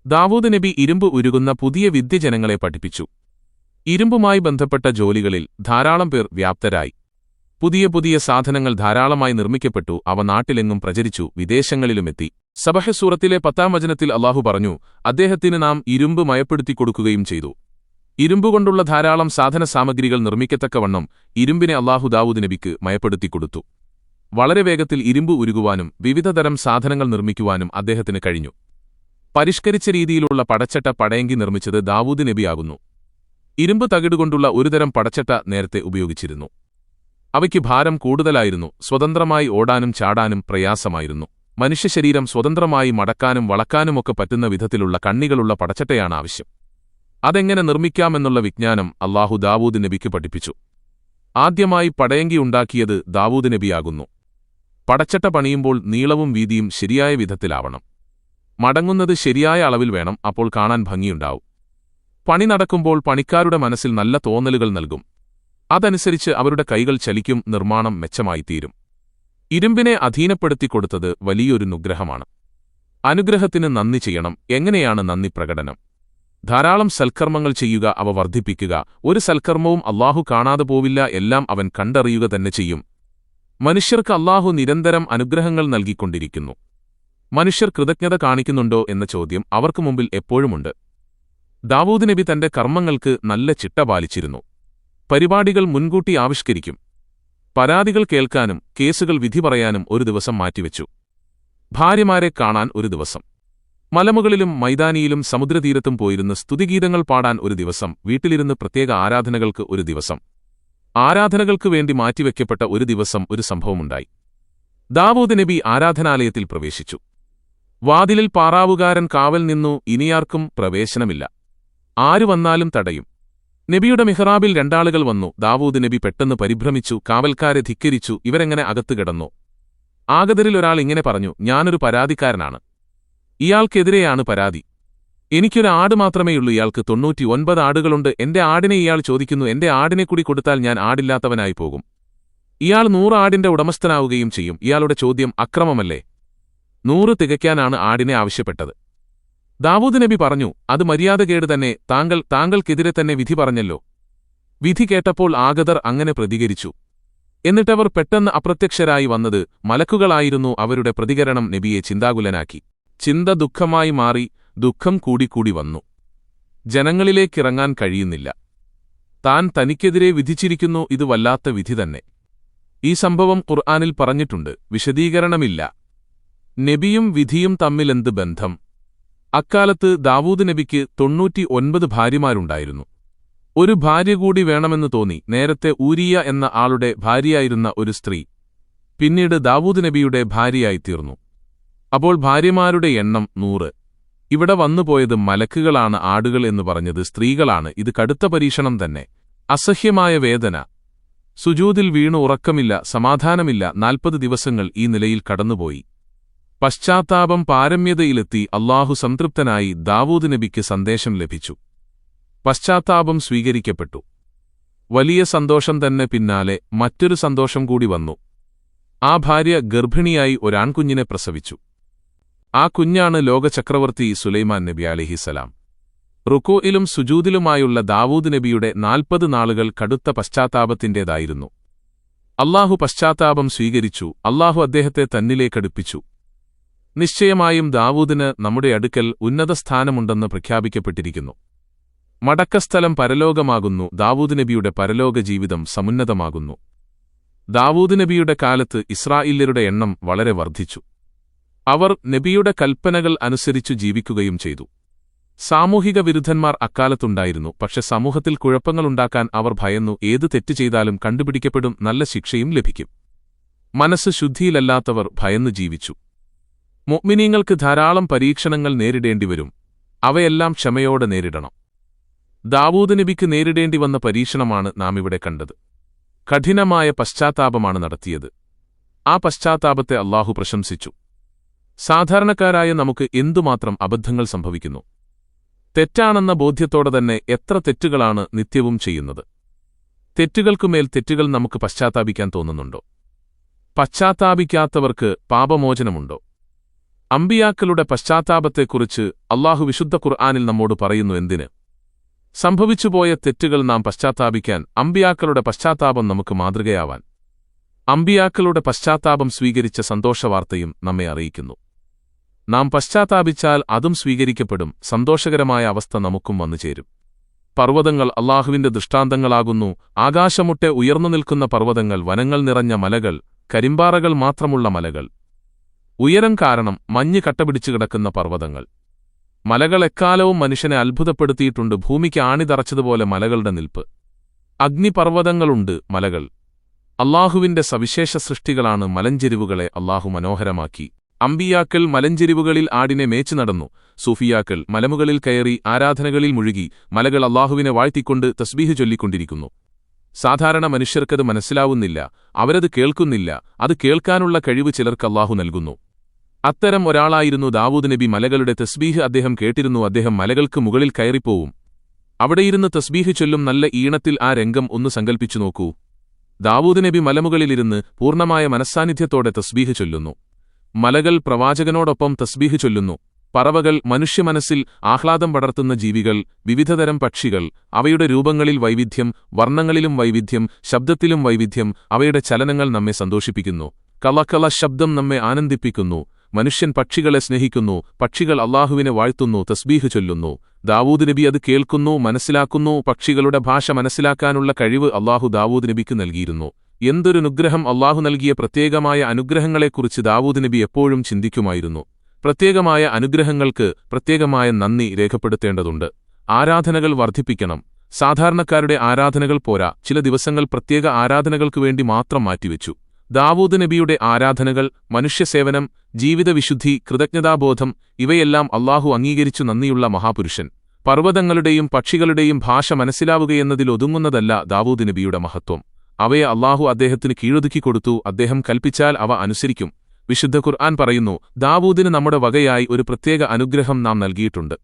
ദാവൂദ് നബി ഇരുമ്പ് ഉരുകുന്ന പുതിയ വിദ്യ ജനങ്ങളെ പഠിപ്പിച്ചു. ഇരുമ്പുമായി ബന്ധപ്പെട്ട ജോലികളിൽ ധാരാളം പേർ വ്യാപ്തരായി. പുതിയ പുതിയ സാധനങ്ങൾ ധാരാളമായി നിർമ്മിക്കപ്പെട്ടു, അവ നാട്ടിലെങ്ങും പ്രചരിച്ചു, വിദേശങ്ങളിലുമെത്തി. സബഹ് സൂറത്തിലെ 10-ാം വചനത്തിൽ അല്ലാഹു പറഞ്ഞു, അദ്ദേഹത്തിന് നാം ഇരുമ്പ് മയപ്പെടുത്തിക്കൊടുക്കുകയും ചെയ്തു. ഇരുമ്പുകൊണ്ടുള്ള ധാരാളം സാധന സാമഗ്രികൾ നിർമ്മിക്കത്തക്കവണ്ണം ഇരുമ്പിനെ അല്ലാഹു ദാവൂദ് നബിക്ക് മയപ്പെടുത്തിക്കൊടുത്തു. വളരെ വേഗത്തിൽ ഇരുമ്പ് ഉരുകുവാനും വിവിധതരം സാധനങ്ങൾ നിർമ്മിക്കുവാനും അദ്ദേഹത്തിന് കഴിഞ്ഞു. പരിഷ്കരിച്ച രീതിയിലുള്ള പടച്ചട്ട പടയങ്കി നിർമ്മിച്ചത് ദാവൂദ് നബിയാകുന്നു. ഇരുമ്പ് തകിടുകൊണ്ടുള്ള ഒരുതരം പടച്ചട്ട നേരത്തെ ഉപയോഗിച്ചിരുന്നു. അവയ്ക്ക് ഭാരം കൂടുതലായിരുന്നു, സ്വതന്ത്രമായി ഓടാനും ചാടാനും പ്രയാസമായിരുന്നു. മനുഷ്യശരീരം സ്വതന്ത്രമായി മടക്കാനും വളക്കാനുമൊക്കെ പറ്റുന്ന വിധത്തിലുള്ള കണ്ണികളുള്ള പടച്ചട്ടയാണ് ആവശ്യം. അതെങ്ങനെ നിർമ്മിക്കാമെന്നുള്ള വിജ്ഞാനം അല്ലാഹു ദാവൂദ് നബിക്ക് പഠിപ്പിച്ചു. ആദ്യമായി പടയങ്കി ഉണ്ടാക്കിയത് ദാവൂദ് നബിയാകുന്നു. പടച്ചട്ട പണിയുമ്പോൾ നീളവും വീതിയും ശരിയായ വിധത്തിലാവണം. മടങ്ങുന്നത് ശരിയായ അളവിൽ വേണം, അപ്പോൾ കാണാൻ ഭംഗിയുണ്ടാവും. പണി നടക്കുമ്പോൾ പണിക്കാരുടെ മനസ്സിൽ നല്ല തോന്നലുകൾ നൽകും. അതനുസരിച്ച് അവരുടെ കൈകൾ ചലിക്കും, നിർമ്മാണം മെച്ചമായിത്തീരും. ഇരുമ്പിനെ അധീനപ്പെടുത്തിക്കൊടുത്തത് വലിയൊരു അനുഗ്രഹമാണ്. അനുഗ്രഹത്തിന് നന്ദി ചെയ്യണം. എങ്ങനെയാണ് നന്ദി പ്രകടനം? ധാരാളം സൽക്കർമ്മങ്ങൾ ചെയ്യുക, അവ വർദ്ധിപ്പിക്കുക. ഒരു സൽക്കർമ്മവും അല്ലാഹു കാണാതെ പോവില്ല, എല്ലാം അവൻ കണ്ടറിയുക തന്നെ ചെയ്യും. മനുഷ്യർക്ക് അല്ലാഹു നിരന്തരം അനുഗ്രഹങ്ങൾ നൽകിക്കൊണ്ടിരിക്കുന്നു. മനുഷ്യർ കൃതജ്ഞത കാണിക്കുന്നുണ്ടോ എന്ന ചോദ്യം അവർക്ക് മുമ്പിൽ എപ്പോഴുമുണ്ട്. ദാവൂദ് നബി തന്റെ കർമ്മങ്ങൾക്ക് നല്ല ചിട്ട പാലിച്ചിരുന്നു. പരിപാടികൾ മുൻകൂട്ടി ആവിഷ്കരിക്കും. പരാതികൾ കേൾക്കാനും കേസുകൾ വിധി പറയാനും ഒരു ദിവസം മാറ്റിവെച്ചു. ഭാര്യമാരെ കാണാൻ ഒരു ദിവസം. മലമുകളിലും മൈതാനിയിലും സമുദ്രതീരത്തും പോയിരുന്ന് സ്തുതിഗീതങ്ങൾ പാടാൻ ഒരു ദിവസം. വീട്ടിലിരുന്ന് പ്രത്യേക ആരാധനകൾക്ക് ഒരു ദിവസം. ആരാധനകൾക്കു വേണ്ടി മാറ്റിവെക്കപ്പെട്ട ഒരു ദിവസം ഒരു സംഭവമുണ്ടായി. ദാവൂദ് നബി ആരാധനാലയത്തിൽ പ്രവേശിച്ചു. വാതിലിൽ പാറാവുകാരൻ കാവൽ നിന്നു. ഇനിയാർക്കും പ്രവേശനമില്ല. ആരു വന്നാലും തടയും. നബിയുടെ മിഹ്റാബിൽ രണ്ടാളുകൾ വന്നു. ദാവൂദ് നബി പെട്ടെന്ന് പരിഭ്രമിച്ചു. കാവൽക്കാരെ ധിക്കരിച്ചു. ഇവരെങ്ങനെ അകത്ത് കിടന്നു? ആഗതരിൽ ഒരാൾ ഇങ്ങനെ പറഞ്ഞു, ഞാനൊരു പരാതിക്കാരനാണ്. ഇയാൾക്കെതിരെയാണ് പരാതി. എനിക്കൊരു ആട് മാത്രമേയുള്ളൂ, ഇയാൾക്ക് 99 ആടുകളുണ്ട്. എന്റെ ആടിനെ ഇയാൾ ചോദിക്കുന്നു. എന്റെ ആടിനെ കൂടി കൊടുത്താൽ ഞാൻ ആടില്ലാത്തവനായി പോകും. ഇയാൾ 100 ആടിന്റെ ഉടമസ്ഥനാവുകയും ചെയ്യും. ഇയാളുടെ ചോദ്യം അക്രമമല്ലേ? 100 തികയ്ക്കാനാണ് ആടിനെ ആവശ്യപ്പെട്ടത്. ദാവൂദ് നബി പറഞ്ഞു, അത് മര്യാദകേട് തന്നെ. താങ്കൾക്കെതിരെ തന്നെ വിധി പറഞ്ഞല്ലോ. വിധി കേട്ടപ്പോൾ ആഗതർ അങ്ങനെ പ്രതികരിച്ചു. എന്നിട്ടവർ പെട്ടെന്ന് അപ്രത്യക്ഷരായി വന്നത് മലക്കുകളായിരുന്നു. അവരുടെ പ്രതികരണം നബിയെ ചിന്താകുലനാക്കി. ചിന്ത ദുഃഖമായി മാറി. ദുഃഖം കൂടിക്കൂടി വന്നു. ജനങ്ങളിലേക്കിറങ്ങാൻ കഴിയുന്നില്ല. താൻ തനിക്കെതിരെ വിധിച്ചിരിക്കുന്നു. ഇത് വല്ലാത്ത വിധി തന്നെ. ഈ സംഭവം ഖുർആനിൽ പറഞ്ഞിട്ടുണ്ട്. വിശദീകരണമില്ല. നബിയും വിധിയും തമ്മിലെന്ത് ബന്ധം? അക്കാലത്ത് ദാവൂദ് നബിക്ക് 99 ഭാര്യമാരുണ്ടായിരുന്നു. ഒരു ഭാര്യ കൂടി വേണമെന്ന് തോന്നി. നേരത്തെ ഊരിയ എന്ന ആളുടെ ഭാര്യയായിരുന്ന ഒരു സ്ത്രീ പിന്നീട് ദാവൂദ് നബിയുടെ ഭാര്യയായിത്തീർന്നു. അപ്പോൾ ഭാര്യമാരുടെ എണ്ണം 100. ഇവിടെ വന്നുപോയത് മലക്കുകളാണ്. ആടുകൾ എന്ന് പറഞ്ഞത് സ്ത്രീകളാണ്. ഇത് കടുത്ത പരീക്ഷണം തന്നെ. അസഹ്യമായ വേദന. സുജൂദിൽ വീണു ഉറക്കമില്ല, സമാധാനമില്ല. 40 ദിവസങ്ങൾ ഈ നിലയിൽ കടന്നുപോയി. പശ്ചാത്താപം പാരമ്യതയിലെത്തി. അല്ലാഹു സംതൃപ്തനായി. ദാവൂദ് നബിക്ക് സന്ദേശം ലഭിച്ചു. പശ്ചാത്താപം സ്വീകരിക്കപ്പെട്ടു. വലിയ സന്തോഷം തന്നെ പിന്നാലെ മറ്റൊരു സന്തോഷം കൂടി വന്നു. ആ ഭാര്യ ഗർഭിണിയായി ഒരാൺകുഞ്ഞിനെ പ്രസവിച്ചു. ആ കുഞ്ഞാണ് ലോകചക്രവർത്തി സുലൈമാൻ നബി അലൈഹിസ്സലാം. റുകൂഇലും സുജൂദിലുമായുള്ള ദാവൂദ് നബിയുടെ 40 നാളുകൾ കടുത്ത പശ്ചാത്താപത്തിന്റേതായിരുന്നു. അല്ലാഹു പശ്ചാത്താപം സ്വീകരിച്ചു. അല്ലാഹു അദ്ദേഹത്തെ തന്നിലേക്കടുപ്പിച്ചു. നിശ്ചയമായും ദാവൂദിന് നമ്മുടെ അടുക്കൽ ഉന്നത സ്ഥാനമുണ്ടെന്ന് പ്രഖ്യാപിക്കപ്പെട്ടിരിക്കുന്നു. മടക്കസ്ഥലം പരലോകമാകുന്നു. ദാവൂദ് നബിയുടെ പരലോക ജീവിതം സമുന്നതമാകുന്നു. ദാവൂദ് നബിയുടെ കാലത്ത് ഇസ്രായേല്യരുടെ എണ്ണം വളരെ വർദ്ധിച്ചു. അവർ നബിയുടെ കൽപ്പനകൾ അനുസരിച്ചു ജീവിക്കുകയും ചെയ്തു. സാമൂഹിക വിരുദ്ധന്മാർ അക്കാലത്തുണ്ടായിരുന്നു. പക്ഷെ സമൂഹത്തിൽ കുഴപ്പങ്ങളുണ്ടാക്കാൻ അവർ ഭയന്നു. ഏത് തെറ്റ് ചെയ്താലും കണ്ടുപിടിക്കപ്പെടും, നല്ല ശിക്ഷയും ലഭിക്കും. മനസ്സ് ശുദ്ധിയിലല്ലാത്തവർ ഭയന്നു ജീവിച്ചു. മുഅ്മിനീങ്ങൾക്ക് ധാരാളം പരീക്ഷണങ്ങൾ നേരിടേണ്ടിവരും. അവയെല്ലാം ക്ഷമയോടെ നേരിടണം. ദാവൂദ് നബിക്ക് നേരിടേണ്ടി വന്ന പരീക്ഷണമാണ് നാം ഇവിടെ കണ്ടത്. കഠിനമായ പശ്ചാത്താപമാണ് നടത്തിയത്. ആ പശ്ചാത്താപത്തെ അല്ലാഹു പ്രശംസിച്ചു. സാധാരണക്കാരായ നമുക്ക് എന്തുമാത്രം അബദ്ധങ്ങൾ സംഭവിക്കുന്നു. തെറ്റാണെന്ന ബോധ്യത്തോടെ തന്നെ എത്ര തെറ്റുകളാണ് നിത്യവും ചെയ്യുന്നത്. തെറ്റുകൾക്കുമേൽ തെറ്റുകൾ നമുക്ക് പശ്ചാത്താപിക്കാൻ തോന്നുന്നുണ്ടോ? പശ്ചാത്താപിക്കാത്തവർക്ക് പാപമോചനമുണ്ടോ? അമ്പിയാക്കളുടെ പശ്ചാത്താപത്തെക്കുറിച്ച് അല്ലാഹു വിശുദ്ധ ഖുർആനിൽ നമ്മോട് പറയുന്നു. എന്തിന്? സംഭവിച്ചുപോയ തെറ്റുകൾ നാം പശ്ചാത്താപിക്കാൻ, അമ്പിയാക്കളുടെ പശ്ചാത്താപം നമുക്ക് മാതൃകയാവാൻ. അമ്പിയാക്കളുടെ പശ്ചാത്താപം സ്വീകരിച്ച സന്തോഷവാർത്തയും നമ്മെ അറിയിക്കുന്നു. നാം പശ്ചാത്താപിച്ചാൽ അതും സ്വീകരിക്കപ്പെടും. സന്തോഷകരമായ അവസ്ഥ നമുക്കും വന്നുചേരും. പർവ്വതങ്ങൾ അല്ലാഹുവിന്റെ ദൃഷ്ടാന്തങ്ങളാകുന്നു. ആകാശമുട്ടെ ഉയർന്നു നിൽക്കുന്ന പർവ്വതങ്ങൾ, വനങ്ങൾ നിറഞ്ഞ മലകൾ, കരിമ്പാറകൾ മാത്രമുള്ള മലകൾ, ഉയരം കാരണം മഞ്ഞ് കട്ടപിടിച്ചു കിടക്കുന്ന പർവ്വതങ്ങൾ. മലകൾ എക്കാലവും മനുഷ്യനെ അത്ഭുതപ്പെടുത്തിയിട്ടുണ്ട്. ഭൂമിക്ക് ആണിതറച്ചതുപോലെ മലകളുടെ നിൽപ്പ്. അഗ്നിപർവ്വതങ്ങളുണ്ട്, മലകൾ. അല്ലാഹുവിന്റെ സവിശേഷ സൃഷ്ടികളാണ് മലഞ്ചെരിവുകളെ അല്ലാഹു മനോഹരമാക്കി. അമ്പിയാക്കൾ മലഞ്ചെരിവുകളിൽ ആടിനെ മേച്ചു നടന്നു. സൂഫിയാക്കൾ മലമുകളിൽ കയറി ആരാധനകളിൽ മുഴുകി. മലകൾ അല്ലാഹുവിനെ വാഴ്ത്തിക്കൊണ്ട് തസ്ബീഹ് ചൊല്ലിക്കൊണ്ടിരിക്കുന്നു. സാധാരണ മനുഷ്യർക്കത് മനസ്സിലാവുന്നില്ല, അവരത് കേൾക്കുന്നില്ല. അത് കേൾക്കാനുള്ള കഴിവ് ചിലർക്ക് അല്ലാഹു നൽകുന്നു. അത്തരം ഒരാളായിരുന്നു ദാവൂദ് നബി. മലകളുടെ തസ്ബീഹ് അദ്ദേഹം കേട്ടിരുന്നു. അദ്ദേഹം മലകൾക്ക് മുകളിൽ കയറിപ്പോവും. അവിടെയിരുന്ന് തസ്ബീഹ് ചൊല്ലും. നല്ല ഈണത്തിൽ ആ രംഗം ഒന്ന് സങ്കൽപ്പിച്ചു നോക്കൂ. ദാവൂദ് നബി മലമുകളിലിരുന്ന് പൂർണ്ണമായ മനസ്സാന്നിധ്യത്തോടെ തസ്ബീഹ് ചൊല്ലുന്നു. മലകൾ പ്രവാചകനോടൊപ്പം തസ്ബീഹ് ചൊല്ലുന്നു. പറവകൾ മനുഷ്യമനസ്സിൽ ആഹ്ലാദം പടർത്തുന്ന ജീവികൾ. വിവിധതരം പക്ഷികൾ, അവയുടെ രൂപങ്ങളിൽ വൈവിധ്യം, വർണ്ണങ്ങളിലും വൈവിധ്യം, ശബ്ദത്തിലും വൈവിധ്യം. അവയുടെ ചലനങ്ങൾ നമ്മെ സന്തോഷിപ്പിക്കുന്നു. കളകള ശബ്ദം നമ്മെ ആനന്ദിപ്പിക്കുന്നു. മനുഷ്യൻ പക്ഷികളെ സ്നേഹിക്കുന്നു. പക്ഷികൾ അല്ലാഹുവിനെ വാഴ്ത്തുന്നു, തസ്ബീഹ് ചൊല്ലുന്നു. ദാവൂദ് നബി അത് കേൾക്കുന്നു, മനസ്സിലാക്കുന്നു. പക്ഷികളുടെ ഭാഷ മനസ്സിലാക്കാനുള്ള കഴിവ് അല്ലാഹു ദാവൂദ് നബിക്ക് നൽകിയിരുന്നു. എന്തൊരു അനുഗ്രഹം! അല്ലാഹു നൽകിയ പ്രത്യേകമായ അനുഗ്രഹങ്ങളെക്കുറിച്ച് ദാവൂദ് നബി എപ്പോഴും ചിന്തിക്കുമായിരുന്നു. പ്രത്യേകമായ അനുഗ്രഹങ്ങൾക്ക് പ്രത്യേകമായ നന്ദി രേഖപ്പെടുത്തേണ്ടതുണ്ട്. ആരാധനകൾ വർദ്ധിപ്പിക്കണം. സാധാരണക്കാരുടെ ആരാധനകൾ പോരാ. ചില ദിവസങ്ങൾ പ്രത്യേക ആരാധനകൾക്കുവേണ്ടി മാത്രം മാറ്റിവെച്ചു. ദാവൂദ് നബിയുടെ ആരാധനകൾ, മനുഷ്യസേവനം, ജീവിതവിശുദ്ധി, കൃതജ്ഞതാബോധം, ഇവയെല്ലാം അല്ലാഹു അംഗീകരിച്ചു. നന്ദിയുള്ള മഹാപുരുഷൻ. പർവ്വതങ്ങളുടെയും പക്ഷികളുടെയും ഭാഷ മനസ്സിലാവുകയെന്നതിലൊതുങ്ങുന്നതല്ല ദാവൂദ് നബിയുടെ മഹത്വം. അവയെ അല്ലാഹു അദ്ദേഹത്തിന് കീഴൊതുക്കിക്കൊടുത്തു. അദ്ദേഹം കൽപ്പിച്ചാൽ അവ അനുസരിക്കും. വിശുദ്ധ ഖുർആൻ പറയുന്നു, ദാവൂദിന് നമ്മുടെ വകയായി ഒരു പ്രത്യേക അനുഗ്രഹം നാം നൽകിയിട്ടുണ്ട്.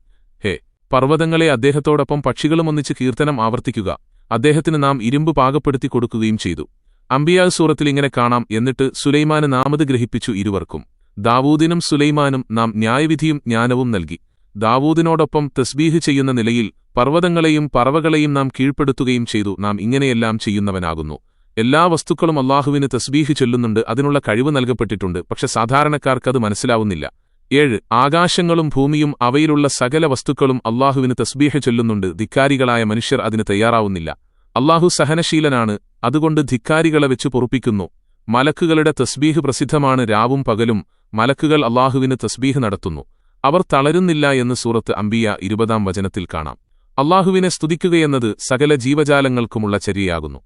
ഹേ പർവ്വതങ്ങളെ, അദ്ദേഹത്തോടൊപ്പം പക്ഷികളും ഒന്നിച്ച് കീർത്തനം ആവർത്തിക്കുക. അദ്ദേഹത്തിന് നാം ഇരുമ്പ് പാകപ്പെടുത്തി കൊടുക്കുകയും ചെയ്തു. അംബിയാ സൂറത്തിൽ ഇങ്ങനെ കാണാം, എന്നിട്ട് സുലൈമാന് നാമത് ഗ്രഹിപ്പിച്ചു ഇരുവർക്കും. ദാവൂദിനും സുലൈമാനും നാം ന്യായവിധിയും ജ്ഞാനവും നൽകി. ദാവൂദിനോടൊപ്പം തസ്ബീഹ് ചെയ്യുന്ന നിലയിൽ പർവ്വതങ്ങളെയും പറവകളെയും നാം കീഴ്പ്പെടുത്തുകയും ചെയ്തു. നാം ഇങ്ങനെയെല്ലാം ചെയ്യുന്നവനാകുന്നു. എല്ലാ വസ്തുക്കളും അല്ലാഹുവിന് തസ്ബീഹ് ചൊല്ലുന്നുണ്ട്. അതിനുള്ള കഴിവ് നൽകപ്പെട്ടിട്ടുണ്ട്. പക്ഷെ സാധാരണക്കാർക്കത് മനസ്സിലാവുന്നില്ല. 7 ആകാശങ്ങളും ഭൂമിയും അവയിലുള്ള സകല വസ്തുക്കളും അല്ലാഹുവിന് തസ്ബീഹ് ചൊല്ലുന്നുണ്ട്. ധിക്കാരികളായ മനുഷ്യർ അതിന് തയ്യാറാവുന്നില്ല. അല്ലാഹു സഹനശീലനാണ്, അതുകൊണ്ട് ധിക്കാരികളെ വെച്ച് പൊറുപ്പിക്കുന്നു. മലക്കുകളുടെ തസ്ബീഹ് പ്രസിദ്ധമാണ്. രാവും പകലും മലക്കുകൾ അല്ലാഹുവിന് തസ്ബീഹ് നടത്തുന്നു. അവർ തളരുന്നില്ല എന്ന് സൂറത്ത് അംബിയ 20-ാം വചനത്തിൽ കാണാം. അല്ലാഹുവിനെ സ്തുതിക്കുകയെന്നത് സകല ജീവജാലങ്ങൾക്കുമുള്ള ചര്യയാകുന്നു.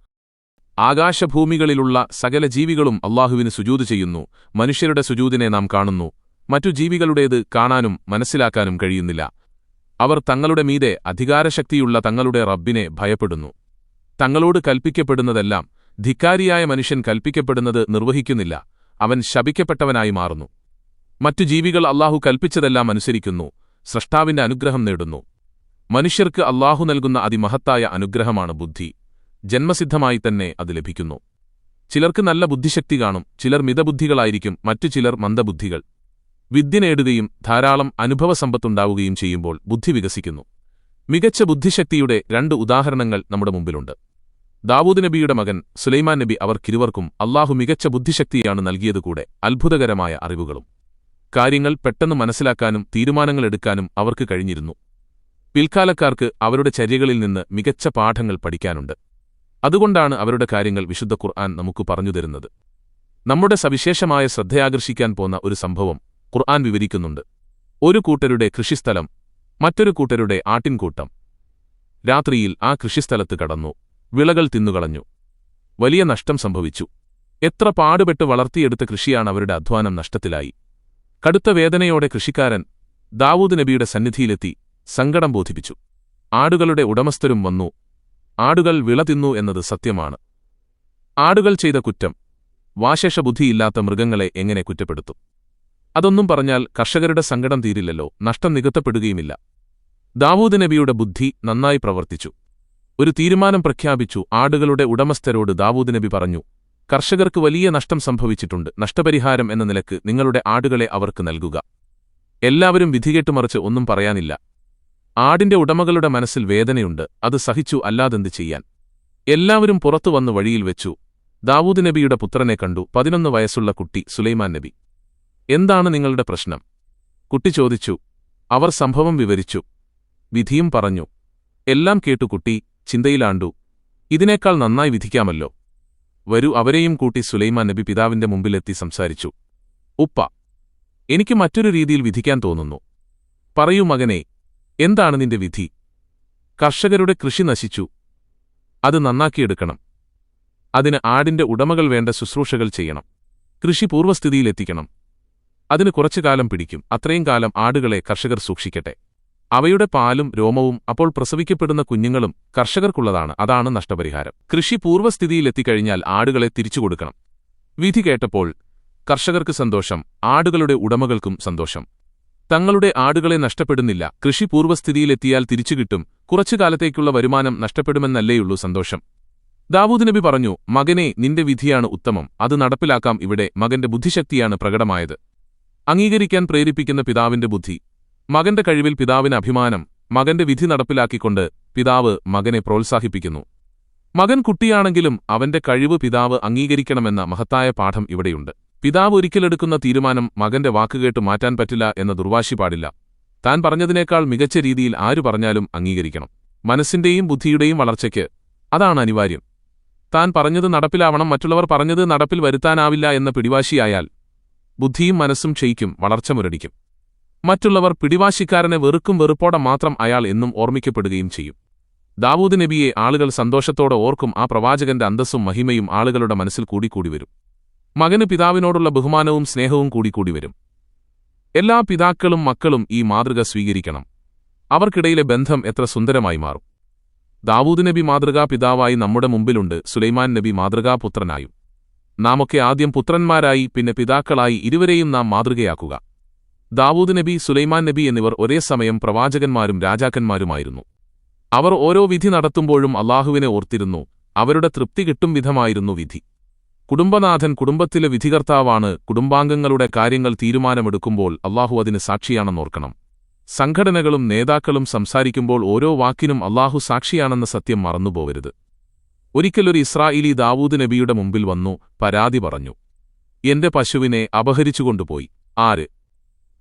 ആകാശഭൂമികളിലുള്ള സകല ജീവികളും അല്ലാഹുവിന് സുജൂദ് ചെയ്യുന്നു. മനുഷ്യരുടെ സുജൂദിനെ നാം കാണുന്നു. മറ്റു ജീവികളുടേത് കാണാനും മനസ്സിലാക്കാനും കഴിയുന്നില്ല. അവർ തങ്ങളുടെ മീതെ അധികാരശക്തിയുള്ള തങ്ങളുടെ റബ്ബിനെ ഭയപ്പെടുന്നു. തങ്ങളോട് കൽപ്പിക്കപ്പെടുന്നതെല്ലാം ധിക്കാരിയായ മനുഷ്യൻ കൽപ്പിക്കപ്പെടുന്നത് നിർവഹിക്കുന്നില്ല. അവൻ ശപിക്കപ്പെട്ടവനായി മാറുന്നു. മറ്റു ജീവികൾ അല്ലാഹു കൽപ്പിച്ചതെല്ലാം അനുസരിക്കുന്നു. സ്രഷ്ടാവിന്റെ അനുഗ്രഹം നേടുന്നു. മനുഷ്യർക്ക് അല്ലാഹു നൽകുന്ന അതിമഹത്തായ അനുഗ്രഹമാണ് ബുദ്ധി. ജന്മസിദ്ധമായി തന്നെ അത് ലഭിക്കുന്നു. ചിലർക്ക് നല്ല ബുദ്ധിശക്തി കാണും. ചിലർ മിതബുദ്ധികളായിരിക്കും. മറ്റു ചിലർ മന്ദബുദ്ധികൾ. വിദ്യ നേടുകയും ധാരാളം അനുഭവസമ്പത്തുണ്ടാവുകയും ചെയ്യുമ്പോൾ ബുദ്ധി വികസിക്കുന്നു. മികച്ച ബുദ്ധിശക്തിയുടെ 2 ഉദാഹരണങ്ങൾ നമ്മുടെ മുമ്പിലുണ്ട്. ദാവൂദ് നബിയുടെ മകൻ സുലൈമാൻ നബി. അവർക്കിരുവർക്കും അല്ലാഹു മികച്ച ബുദ്ധിശക്തിയാണ് നൽകിയതുകൂടെ അത്ഭുതകരമായ അറിവുകളും. കാര്യങ്ങൾ പെട്ടെന്ന് മനസ്സിലാക്കാനും തീരുമാനങ്ങളെടുക്കാനും അവർക്ക് കഴിഞ്ഞിരുന്നു. പിൽക്കാലക്കാർക്ക് അവരുടെ ചര്യകളിൽ നിന്ന് മികച്ച പാഠങ്ങൾ പഠിക്കാനുണ്ട്. അതുകൊണ്ടാണ് അവരുടെ കാര്യങ്ങൾ വിശുദ്ധ ഖുർആൻ നമുക്ക് പറഞ്ഞുതരുന്നത്. നമ്മുടെ സവിശേഷമായ ശ്രദ്ധയാകർഷിക്കാൻ പോന്ന ഒരു സംഭവം ഖുർആൻ വിവരിക്കുന്നുണ്ട്. ഒരു കൂട്ടരുടെ കൃഷിസ്ഥലം, മറ്റൊരു കൂട്ടരുടെ ആട്ടിൻകൂട്ടം രാത്രിയിൽ ആ കൃഷിസ്ഥലത്ത് കടന്നു. വിളകൾ തിന്നുകളഞ്ഞു. വലിയ നഷ്ടം സംഭവിച്ചു. എത്ര പാടുപെട്ട് വളർത്തിയെടുത്ത കൃഷിയാണ് അവരുടെ അധ്വാനം നഷ്ടത്തിലായി. കടുത്ത വേദനയോടെ കൃഷിക്കാരൻ ദാവൂദ് നബിയുടെ സന്നിധിയിലെത്തി സങ്കടം ബോധിപ്പിച്ചു. ആടുകളുടെ ഉടമസ്ഥരും വന്നു. ആടുകൾ വിള തിന്നു എന്നത് സത്യമാണ്. ആടുകൾ ചെയ്ത കുറ്റം വാശേഷബുദ്ധിയില്ലാത്ത മൃഗങ്ങളെ എങ്ങനെ കുറ്റപ്പെടുത്തും? അതൊന്നും പറഞ്ഞാൽ കർഷകരുടെ സങ്കടം തീരില്ലല്ലോ, നഷ്ടം നികത്തപ്പെടുകയുമില്ല. ദാവൂദ് നബിയുടെ ബുദ്ധി നന്നായി പ്രവർത്തിച്ചു. ഒരു തീരുമാനം പ്രഖ്യാപിച്ചു. ആടുകളുടെ ഉടമസ്ഥരോട് ദാവൂദ് നബി പറഞ്ഞു, കർഷകർക്ക് വലിയ നഷ്ടം സംഭവിച്ചിട്ടുണ്ട്. നഷ്ടപരിഹാരം എന്ന നിലക്ക് നിങ്ങളുടെ ആടുകളെ അവർക്ക് നൽകുക. എല്ലാവരും വിധികേട്ടുമറിച്ച് ഒന്നും പറയാനില്ല. ആടിന്റെ ഉടമകളുടെ മനസ്സിൽ വേദനയുണ്ട്. അത് സഹിച്ചു, അല്ലാതെന്ത് ചെയ്യാൻ? എല്ലാവരും പുറത്തുവന്ന് വഴിയിൽ വെച്ചു. ദാവൂദ് നബിയുടെ പുത്രനെ കണ്ടു. 11 വയസ്സുള്ള കുട്ടി സുലൈമാൻ നബി. എന്താണ് നിങ്ങളുടെ പ്രശ്നം? കുട്ടി ചോദിച്ചു. അവർ സംഭവം വിവരിച്ചു. വിധിയും പറഞ്ഞു. എല്ലാം കേട്ടു കുട്ടി ചിന്തയിലാണ്ടു. ഇതിനേക്കാൾ നന്നായി വിധിക്കാമല്ലോ. വരൂ, അവരെയും കൂട്ടി സുലൈമാൻ നബി പിതാവിന്റെ മുമ്പിലെത്തി സംസാരിച്ചു. ഉപ്പ, എനിക്ക് മറ്റൊരു രീതിയിൽ വിധിക്കാൻ തോന്നുന്നു. പറയൂ മകനേ, എന്താണ് നിന്റെ വിധി? കർഷകരുടെ കൃഷി നശിച്ചു. അത് നന്നാക്കിയെടുക്കണം. അതിന് ആടിന്റെ ഉടമകൾ വേണ്ട ശുശ്രൂഷകൾ ചെയ്യണം. കൃഷി പൂർവ്വസ്ഥിതിയിലെത്തിക്കണം. അതിന് കുറച്ചുകാലം പിടിക്കും. അത്രയും കാലം ആടുകളെ കർഷകർ സൂക്ഷിക്കട്ടെ. അവയുടെ പാലും രോമവും അപ്പോൾ പ്രസവിക്കപ്പെടുന്ന കുഞ്ഞുങ്ങളും കർഷകർക്കുള്ളതാണ്. അതാണ് നഷ്ടപരിഹാരം. കൃഷി പൂർവ്വസ്ഥിതിയിലെത്തിക്കഴിഞ്ഞാൽ ആടുകളെ തിരിച്ചുകൊടുക്കണം. വിധി കേട്ടപ്പോൾ കർഷകർക്ക് സന്തോഷം, ആടുകളുടെ ഉടമകൾക്കും സന്തോഷം. തങ്ങളുടെ ആടുകളെ നഷ്ടപ്പെടുന്നില്ല. കൃഷി പൂർവ്വസ്ഥിതിയിലെത്തിയാൽ തിരിച്ചുകിട്ടും. കുറച്ചുകാലത്തേക്കുള്ള വരുമാനം നഷ്ടപ്പെടുമെന്നല്ലേയുള്ളൂ സന്തോഷം. ദാവൂദ് നബി പറഞ്ഞു, മകനെ, നിന്റെ വിധിയാണ് ഉത്തമം. അത് നടപ്പിലാക്കാം. ഇവിടെ മകന്റെ ബുദ്ധിശക്തിയാണ് പ്രകടമായത്. അംഗീകരിക്കാൻ പ്രേരിപ്പിക്കുന്ന പിതാവിന്റെ ബുദ്ധി. മകന്റെ കഴിവിൽ പിതാവിന് അഭിമാനം. മകന്റെ വിധി നടപ്പിലാക്കിക്കൊണ്ട് പിതാവ് മകനെ പ്രോത്സാഹിപ്പിക്കുന്നു. മകൻ കുട്ടിയാണെങ്കിലും അവന്റെ കഴിവ് പിതാവ് അംഗീകരിക്കണമെന്ന മഹത്തായ പാഠം ഇവിടെയുണ്ട്. പിതാവ് ഒരിക്കലെടുക്കുന്ന തീരുമാനം മകന്റെ വാക്കുകേട്ട് മാറ്റാൻ പറ്റില്ല എന്ന ദുർവാശി പാടില്ല. താൻ പറഞ്ഞതിനേക്കാൾ മികച്ച രീതിയിൽ ആരു പറഞ്ഞാലും അംഗീകരിക്കണം. മനസ്സിന്റെയും ബുദ്ധിയുടെയും വളർച്ചയ്ക്ക് അതാണ് അനിവാര്യം. താൻ പറഞ്ഞത് നടപ്പിലാവണം, മറ്റുള്ളവർ പറഞ്ഞത് നടപ്പിൽ വരുത്താനാവില്ല എന്ന പിടിവാശിയായാൽ ബുദ്ധിയും മനസ്സും ക്ഷയിക്കും, വളർച്ച മുരടിക്കും. മറ്റുള്ളവർ പിടിവാശിക്കാരനെ വെറുക്കും. വെറുപ്പോടെ മാത്രം അയാൾ എന്നും ഓർമ്മിക്കപ്പെടുകയും ചെയ്യും. ദാവൂദ് നബിയെ ആളുകൾ സന്തോഷത്തോടെ ഓർക്കും. ആ പ്രവാചകന്റെ അന്തസ്സും മഹിമയും ആളുകളുടെ മനസ്സിൽ കൂടിക്കൂടി വരും. മകന് പിതാവിനോടുള്ള ബഹുമാനവും സ്നേഹവും കൂടിക്കൂടി വരും. എല്ലാ പിതാക്കളും മക്കളും ഈ മാതൃക സ്വീകരിക്കണം. അവർക്കിടയിലെ ബന്ധം എത്ര സുന്ദരമായി മാറും. ദാവൂദ് നബി മാതൃകാ പിതാവായി നമ്മുടെ മുമ്പിലുണ്ട്. സുലൈമാൻ നബി മാതൃകാപുത്രനായും. നാമൊക്കെ ആദ്യം പുത്രന്മാരായി പിന്നെ പിതാക്കളായി ഇരുവരെയും നാം മാതൃകയാക്കുക. ദാവൂദ് നബി, സുലൈമാൻ നബി എന്നിവർ ഒരേ സമയം പ്രവാചകന്മാരും രാജാക്കന്മാരുമായിരുന്നു. അവർ ഓരോ വിധി നടത്തുമ്പോഴും അല്ലാഹുവിനെ ഓർത്തിരുന്നു. അവരുടെ തൃപ്തി കിട്ടും വിധമായിരുന്നു വിധി. കുടുംബനാഥൻ കുടുംബത്തിലെ വിധികർത്താവാണ്. കുടുംബാംഗങ്ങളുടെ കാര്യങ്ങൾ തീരുമാനമെടുക്കുമ്പോൾ അല്ലാഹു അതിന് സാക്ഷിയാണെന്നോർക്കണം. സംഘടനകളും നേതാക്കളും സംസാരിക്കുമ്പോൾ ഓരോ വാക്കിനും അല്ലാഹു സാക്ഷിയാണെന്ന സത്യം മറന്നുപോകരുത്. ഒരിക്കലൊരു ഇസ്രായേലി ദാവൂദ് നബിയുടെ മുമ്പിൽ വന്നു പരാതി പറഞ്ഞു. എന്റെ പശുവിനെ അപഹരിച്ചുകൊണ്ടുപോയി. ആര്?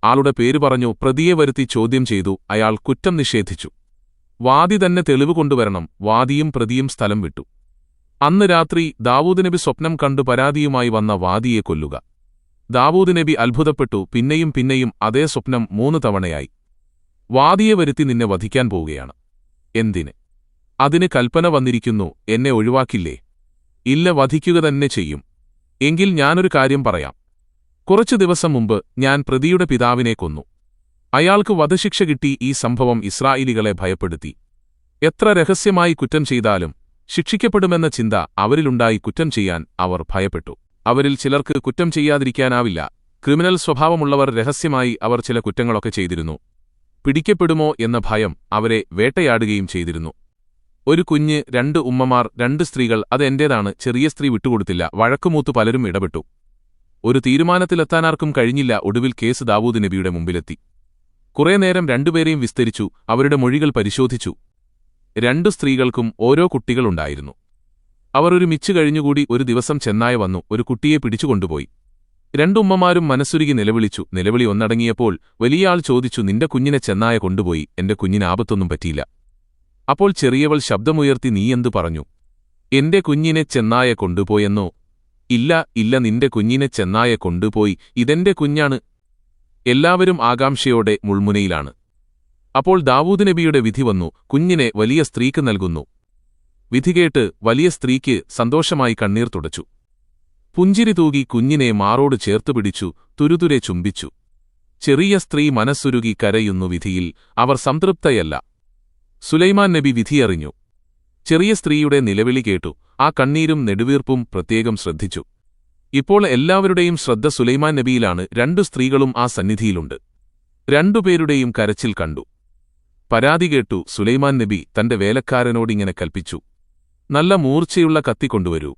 ആളുടെ പേര് പറഞ്ഞു. പ്രതിയെ വരുത്തി ചോദ്യം ചെയ്തു. അയാൾ കുറ്റം നിഷേധിച്ചു. വാദി തന്നെ തെളിവ് കൊണ്ടുവരണം. വാദിയും പ്രതിയും സ്ഥലം വിട്ടു. അന്ന് രാത്രി ദാവൂദ് നബി സ്വപ്നം കണ്ടു പരാതിയുമായി വന്ന വാദിയെ കൊല്ലുക. ദാവൂദ് നബി അത്ഭുതപ്പെട്ടു. പിന്നെയും പിന്നെയും അതേ സ്വപ്നം 3 തവണയായി. വാദിയെ വരുത്തി നിന്നെ വധിക്കാൻ പോവുകയാണ്. എന്തിന്? അതിന് കൽപ്പന വന്നിരിക്കുന്നു. എന്നെ ഒഴിവാക്കില്ലേ? ഇല്ല, വധിക്കുക തന്നെ ചെയ്യും. എങ്കിൽ ഞാനൊരു കാര്യം പറയാം. കുറച്ചു ദിവസം മുമ്പ് ഞാൻ പ്രതിയുടെ പിതാവിനെ കൊന്നു. അയാൾക്ക് വധശിക്ഷ കിട്ടി. ഈ സംഭവം ഇസ്രായേലികളെ ഭയപ്പെടുത്തി. എത്ര രഹസ്യമായി കുറ്റം ചെയ്താലും ശിക്ഷിക്കപ്പെടുമെന്ന ചിന്ത അവരിലുണ്ടായി. കുറ്റം ചെയ്യാൻ അവർ ഭയപ്പെട്ടു. അവരിൽ ചിലർക്ക് കുറ്റം ചെയ്യാതിരിക്കാനാവില്ല. ക്രിമിനൽ സ്വഭാവമുള്ളവർ രഹസ്യമായി അവർ ചില കുറ്റങ്ങളൊക്കെ ചെയ്തിരുന്നു. പിടിക്കപ്പെടുമോ എന്ന ഭയം അവരെ വേട്ടയാടുകയും ചെയ്തിരുന്നു. ഒരു കുഞ്ഞ്, 2 ഉമ്മമാർ, 2 സ്ത്രീകൾ. അത് എന്റേതാണ്. ചെറിയ സ്ത്രീ വിട്ടുകൊടുത്തില്ല. വഴക്കുമൂത്ത് പലരും ഇടപെട്ടു. ഒരു തീരുമാനത്തിലെത്താനാർക്കും കഴിഞ്ഞില്ല. ഒടുവിൽ കേസ് ദാവൂദ് നബിയുടെ മുമ്പിലെത്തി. കുറേ നേരം 2 പേരെയും വിസ്തരിച്ചു. അവരുടെ മൊഴികൾ പരിശോധിച്ചു. 2 സ്ത്രീകൾക്കും ഓരോ കുട്ടികളുണ്ടായിരുന്നു. അവർ ഒരു മിച്ചു കഴിഞ്ഞുകൂടി ഒരു ദിവസം ചെന്നായ വന്നു ഒരു കുട്ടിയെ പിടിച്ചുകൊണ്ടുപോയി. 2 ഉമ്മമാരും മനസ്സുരുകി നിലവിളിച്ചു. നിലവിളി ഒന്നടങ്ങിയപ്പോൾ വലിയ ആൾ ചോദിച്ചു, നിന്റെ കുഞ്ഞിനെ ചെന്നായ കൊണ്ടുപോയി. എന്റെ കുഞ്ഞിന് ആപത്തൊന്നും പറ്റിയില്ല. അപ്പോൾ ചെറിയവൾ ശബ്ദമുയർത്തി, നീ എന്തു പറഞ്ഞു? എന്റെ കുഞ്ഞിനെ ചെന്നായ കൊണ്ടുപോയെന്നോ? ഇല്ല ഇല്ല, നിന്റെ കുഞ്ഞിനെ ചെന്നായ കൊണ്ടുപോയി. ഇതെന്റെ കുഞ്ഞാണ്. എല്ലാവരും ആകാംക്ഷയോടെ മുൾമുനയിലാണ്. അപ്പോൾ ദാവൂദ് നബിയുടെ വിധി വന്നു. കുഞ്ഞിനെ വലിയ സ്ത്രീക്ക് നൽകുന്നു. വിധി കേട്ട് വലിയ സ്ത്രീക്ക് സന്തോഷമായി കണ്ണീർ തുടച്ചു. പുഞ്ചിരി തൂകി കുഞ്ഞിനെ മാറോട് ചേർത്തുപിടിച്ചു. തുരുതുരെ ചുംബിച്ചു. ചെറിയ സ്ത്രീ മനസ്സുരുകി കരയുന്നു. വിധിയിൽ അവർ സംതൃപ്തയല്ല. സുലൈമാൻ നബി വിധിയറിഞ്ഞു. ചെറിയ സ്ത്രീയുടെ നിലവിളി കേട്ടു. ആ കണ്ണീരും നെടുവീർപ്പും പ്രത്യേകം ശ്രദ്ധിച്ചു. ഇപ്പോൾ എല്ലാവരുടെയും ശ്രദ്ധ സുലൈമാൻ നബിയിലാണ്. 2 സ്ത്രീകളും ആ സന്നിധിയിലുണ്ട്. 2 പേരുടെയും കരച്ചിൽ കണ്ടു. പരാതി കേട്ടു. സുലൈമാൻ നബി തന്റെ വേലക്കാരനോടിങ്ങനെ കൽപ്പിച്ചു, നല്ല മൂർച്ചയുള്ള കത്തി കൊണ്ടുവരൂ.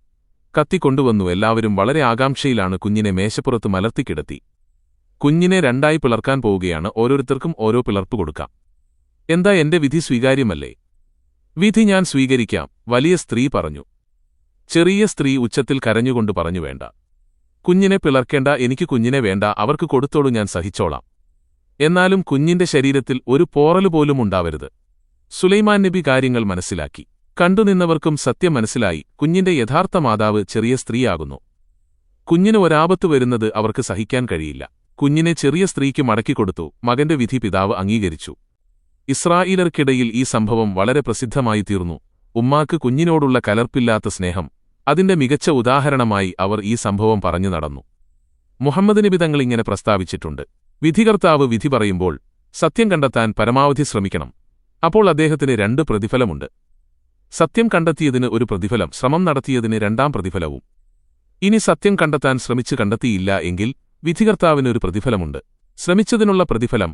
കത്തി കൊണ്ടുവന്നു. എല്ലാവരും വളരെ ആകാംക്ഷയിലാണ്. കുഞ്ഞിനെ മേശപ്പുറത്ത് മലർത്തിക്കിടത്തി. കുഞ്ഞിനെ 2ആയി പിളർക്കാൻ പോവുകയാണ്. ഓരോരുത്തർക്കും ഓരോ പിളർപ്പ് കൊടുക്കാം. എന്താ, എന്റെ വിധി സ്വീകാര്യമല്ലേ? വിധി ഞാൻ സ്വീകരിക്കാം, വലിയ സ്ത്രീ പറഞ്ഞു. ചെറിയ സ്ത്രീ ഉച്ചത്തിൽ കരഞ്ഞുകൊണ്ട് പറഞ്ഞു, വേണ്ട, കുഞ്ഞിനെ പിളർക്കേണ്ട, എനിക്ക് കുഞ്ഞിനെ വേണ്ട, അവർക്ക് കൊടുത്തോളൂ, ഞാൻ സഹിച്ചോളാം. എന്നാലും കുഞ്ഞിന്റെ ശരീരത്തിൽ ഒരു പോറലുപോലും ഉണ്ടാവരുത്. സുലൈമാൻ നബി കാര്യങ്ങൾ മനസ്സിലാക്കി. കണ്ടുനിന്നവർക്കും സത്യം മനസ്സിലായി, കുഞ്ഞിന്റെ യഥാർത്ഥ മാതാവ് ചെറിയ സ്ത്രീയാകുന്നു. കുഞ്ഞിന് ഒരാപത്ത് വരുന്നത് അവർക്ക് സഹിക്കാൻ കഴിയില്ല. കുഞ്ഞിനെ ചെറിയ സ്ത്രീക്ക് മടക്കിക്കൊടുത്തു. മകന്റെ വിധി പിതാവ് അംഗീകരിച്ചു. ഇസ്രായേലർക്കിടയിൽ ഈ സംഭവം വളരെ പ്രസിദ്ധമായി തീർന്നു. ഉമ്മാക്ക് കുഞ്ഞിനോടുള്ള കലർപ്പില്ലാത്ത സ്നേഹം, അതിന്റെ മികച്ച ഉദാഹരണമായി അവർ ഈ സംഭവം പറഞ്ഞു നടന്നു. മുഹമ്മദ് നബി തങ്ങൾ ഇങ്ങനെ പ്രസ്താവിച്ചിട്ടുണ്ട്: വിധികർത്താവ് വിധി പറയുമ്പോൾ സത്യം കണ്ടെത്താൻ പരമാവധി ശ്രമിക്കണം. അപ്പോൾ അദ്ദേഹത്തിന് 2 പ്രതിഫലമുണ്ട്. സത്യം കണ്ടെത്തിയതിന് ഒരു പ്രതിഫലം, ശ്രമം നടത്തിയതിന് 2ാം പ്രതിഫലവും. ഇനി സത്യം കണ്ടെത്താൻ ശ്രമിച്ചു കണ്ടെത്തിയില്ല എങ്കിൽ വിധികർത്താവിന് ഒരു പ്രതിഫലമുണ്ട്. ശ്രമിച്ചതിനുള്ള പ്രതിഫലം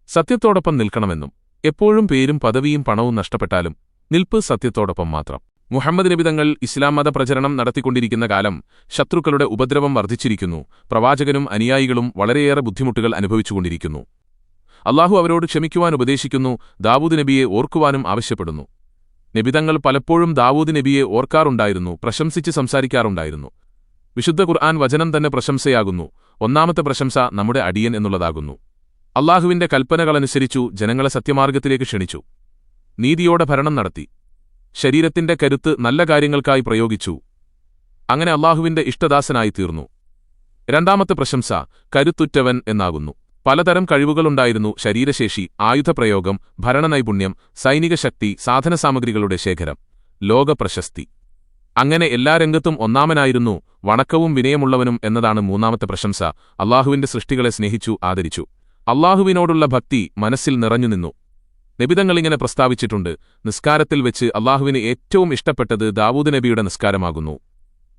സത്യത്തോടൊപ്പം നിൽക്കണമെന്നും എപ്പോഴും പേരും പദവിയും പണവും നഷ്ടപ്പെട്ടാലും നിൽപ്പ് സത്യത്തോടൊപ്പം മാത്രം. മുഹമ്മദ് നബി തങ്ങൾ ഇസ്ലാം മത പ്രചരണം നടത്തിക്കൊണ്ടിരിക്കുന്ന കാലം ശത്രുക്കളുടെ ഉപദ്രവം വർദ്ധിച്ചിരിക്കുന്നു. പ്രവാചകനും അനുയായികളും വളരെയേറെ ബുദ്ധിമുട്ടുകൾ അനുഭവിച്ചുകൊണ്ടിരിക്കുന്നു. അല്ലാഹു അവരോട് ക്ഷമിക്കുവാൻ ഉപദേശിക്കുന്നു, ദാവൂദ് നബിയെ ഓർക്കുവാനും ആവശ്യപ്പെടുന്നു. നബിതങ്ങൾ പലപ്പോഴും ദാവൂദ് നബിയെ ഓർക്കാറുണ്ടായിരുന്നു, പ്രശംസിച്ച് സംസാരിക്കാറുണ്ടായിരുന്നു. വിശുദ്ധ ഖുർആൻ വചനം തന്നെ പ്രശംസയാകുന്നു. 1ാമത്തെ പ്രശംസ നമ്മുടെ അടിയൻ എന്നുള്ളതാകുന്നു. അല്ലാഹുവിന്റെ കൽപ്പനകളനുസരിച്ചു ജനങ്ങളെ സത്യമാർഗത്തിലേക്ക് ക്ഷണിച്ചു. നീതിയോടെ ഭരണം നടത്തി. ശരീരത്തിന്റെ കരുത്ത് നല്ല കാര്യങ്ങൾക്കായി പ്രയോഗിച്ചു. അങ്ങനെ അല്ലാഹുവിന്റെ ഇഷ്ടദാസനായി തീർന്നു. 2ാമത്തെ പ്രശംസ കരുത്തുറ്റവൻ എന്നാകുന്നു. പലതരം കഴിവുകളുണ്ടായിരുന്നു: ശരീരശേഷി, ആയുധപ്രയോഗം, ഭരണനൈപുണ്യം, സൈനിക ശക്തി, സാധനസാമഗ്രികളുടെ ശേഖരം, ലോകപ്രശസ്തി. അങ്ങനെ എല്ലാ രംഗത്തും ഒന്നാമനായിരുന്നു. വണക്കവും വിനയമുള്ളവനും എന്നതാണ് 3ാമത്തെ പ്രശംസ. അല്ലാഹുവിന്റെ സൃഷ്ടികളെ സ്നേഹിച്ചു, ആദരിച്ചു. അല്ലാഹുവിനോടുള്ള ഭക്തി മനസ്സിൽ നിറഞ്ഞുനിന്നു. നബിതങ്ങളിങ്ങനെ പ്രസ്താവിച്ചിട്ടുണ്ട്: നിസ്കാരത്തിൽ വെച്ച് അല്ലാഹുവിന് ഏറ്റവും ഇഷ്ടപ്പെട്ടത് ദാവൂദ് നബിയുടെ നിസ്കാരമാകുന്നു.